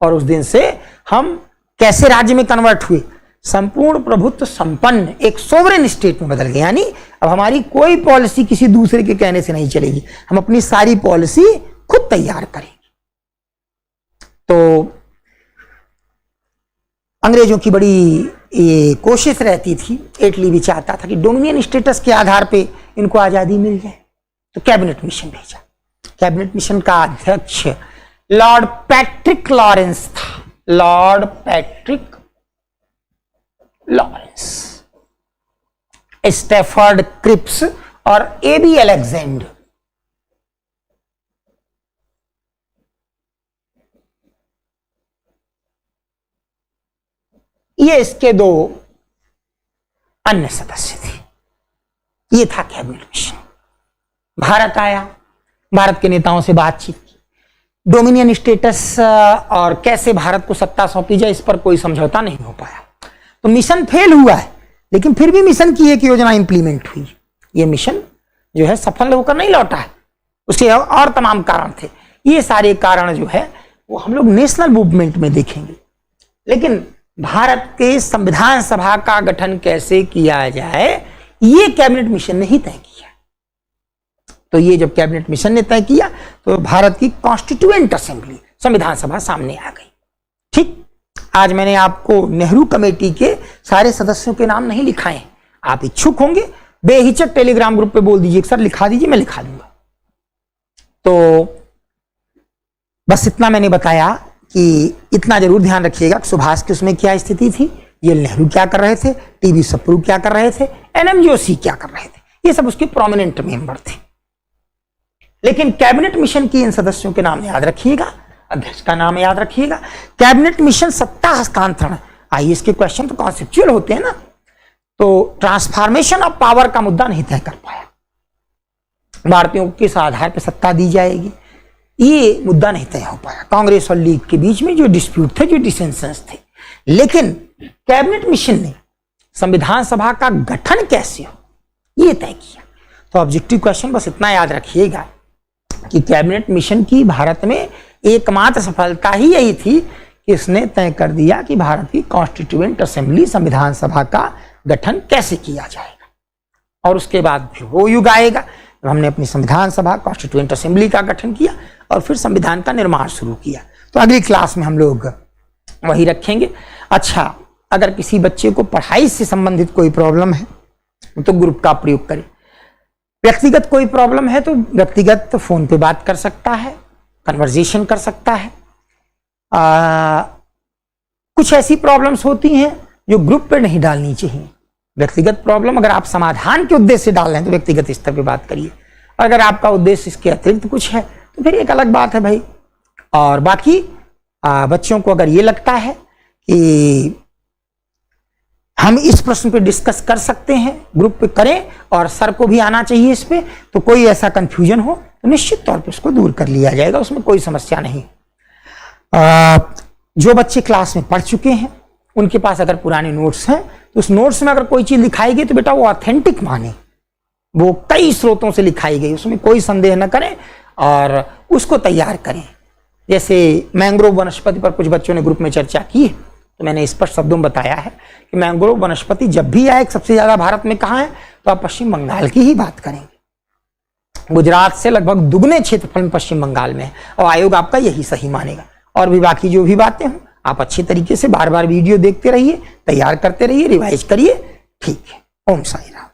और उस दिन से हम कैसे राज्य में कन्वर्ट हुए? संपूर्ण प्रभुत्व संपन्न एक सोवरेन स्टेट में बदल गए। यानी अब हमारी कोई पॉलिसी किसी दूसरे के कहने से नहीं चलेगी, हम अपनी सारी पॉलिसी खुद तैयार करेंगे। तो अंग्रेजों की बड़ी ये कोशिश रहती थी, एटली भी चाहता था कि डोमिनियन स्टेटस के आधार पे इनको आजादी मिल जाए। तो कैबिनेट मिशन भेजा। कैबिनेट मिशन का अध्यक्ष लॉर्ड पैट्रिक लॉरेंस था। Lord Patrick Lawrence, Stafford Cripps और एबी अलेक्जेंडर। ये इसके दो अन्य सदस्य थे। ये था कैबिनेट मिशन। भारत आया, भारत के नेताओं से बातचीत की, डोमिनियन स्टेटस और कैसे भारत को सत्ता सौंपी जाए इस पर कोई समझौता नहीं हो पाया। तो मिशन फेल हुआ है, लेकिन फिर भी मिशन की एक योजना इंप्लीमेंट हुई। ये मिशन जो है सफल होकर नहीं लौटा है, उसके और तमाम कारण थे। ये सारे कारण जो है वो हम लोग नेशनल मूवमेंट में देखेंगे। लेकिन भारत के संविधान सभा का गठन कैसे किया जाए ये कैबिनेट मिशन ने ही तय किया। तो ये जब कैबिनेट मिशन ने तय किया तो भारत की कॉन्स्टिट्यूएंट असेंबली, संविधान सभा सामने आ गई। ठीक, आज मैंने आपको नेहरू कमेटी के सारे सदस्यों के नाम नहीं लिखाए। आप इच्छुक होंगे बेहिचक टेलीग्राम ग्रुप पे बोल दीजिए, सर लिखा दीजिए, मैं लिखा दूंगा। तो बस इतना मैंने बताया कि इतना जरूर ध्यान रखिएगा कि सुभाष की उसमें क्या स्थिति थी, ये नेहरू क्या कर रहे थे, टीवी सप्रू क्या कर रहे थे, एनएम जोशी क्या कर रहे थे, ये सब उसके प्रोमिनेंट मेंबर थे। लेकिन कैबिनेट मिशन की इन सदस्यों के नाम याद रखिएगा, अध्यक्ष का नाम याद रखिएगा। कैबिनेट मिशन सत्ता हस्तांतरण, आईएएस के क्वेश्चन तो कॉन्सेप्चुअल होते हैं ना, तो ट्रांसफॉर्मेशन ऑफ पावर का मुद्दा नहीं तय कर पाया। भारतीयों को किस आधार पर सत्ता दी जाएगी ये मुद्दा नहीं तय हो पाया। कांग्रेस और लीग के बीच में जो डिस्प्यूट थे, जो डिसेंशंस थे। लेकिन कैबिनेट मिशन ने संविधान सभा का गठन कैसे हो ये तय किया। तो ऑब्जेक्टिव क्वेश्चन बस इतना याद रखिएगा कि कैबिनेट मिशन की भारत में एकमात्र सफलता ही यही थी कि इसने तय कर दिया कि भारत की कॉन्स्टिट्यूएंट असेंबली, संविधान सभा का गठन कैसे किया जाएगा। और उसके बाद फिर वो युग आएगा जब हमने अपनी संविधान सभा, कॉन्स्टिट्यूएंट असेंबली का गठन किया और फिर संविधान का निर्माण शुरू किया। तो अगली क्लास में हम लोग वही रखेंगे। अच्छा, अगर किसी बच्चे को पढ़ाई से संबंधित कोई प्रॉब्लम है तो ग्रुप का प्रयोग करें। व्यक्तिगत कोई प्रॉब्लम है तो व्यक्तिगत फोन पे बात कर सकता है, कन्वर्सेशन कर सकता है। कुछ ऐसी प्रॉब्लम्स होती हैं जो ग्रुप पे नहीं डालनी चाहिए। व्यक्तिगत प्रॉब्लम अगर आप समाधान के उद्देश्य से डाल रहे हैं तो व्यक्तिगत स्तर पे बात करिए। अगर आपका उद्देश्य इसके अतिरिक्त कुछ है तो फिर एक अलग बात है भाई। और बाकी बच्चों को अगर ये लगता है कि हम इस प्रश्न पे डिस्कस कर सकते हैं, ग्रुप पे करें और सर को भी आना चाहिए इस पे, तो कोई ऐसा कंफ्यूजन हो तो निश्चित तौर पे उसको दूर कर लिया जाएगा, उसमें कोई समस्या नहीं। जो बच्चे क्लास में पढ़ चुके हैं उनके पास अगर पुराने नोट्स हैं तो उस नोट्स में अगर कोई चीज लिखाई गई तो बेटा वो ऑथेंटिक माने, वो कई स्रोतों से लिखाई गई, उसमें कोई संदेह न करें और उसको तैयार करें। जैसे मैंग्रोव वनस्पति पर कुछ बच्चों ने ग्रुप में चर्चा की तो मैंने स्पष्ट शब्दों में बताया है कि मैंग्रोव वनस्पति जब भी आए सबसे ज्यादा भारत में कहाँ है तो आप पश्चिम बंगाल की ही बात करेंगे। गुजरात से लगभग दुगने क्षेत्रफल में पश्चिम बंगाल में है और आयोग आपका यही सही मानेगा। और भी बाकी जो भी बातें हों आप अच्छे तरीके से बार बार वीडियो देखते रहिए, तैयार करते रहिए, रिवाइज करिए। ठीक है, ओम साई राम।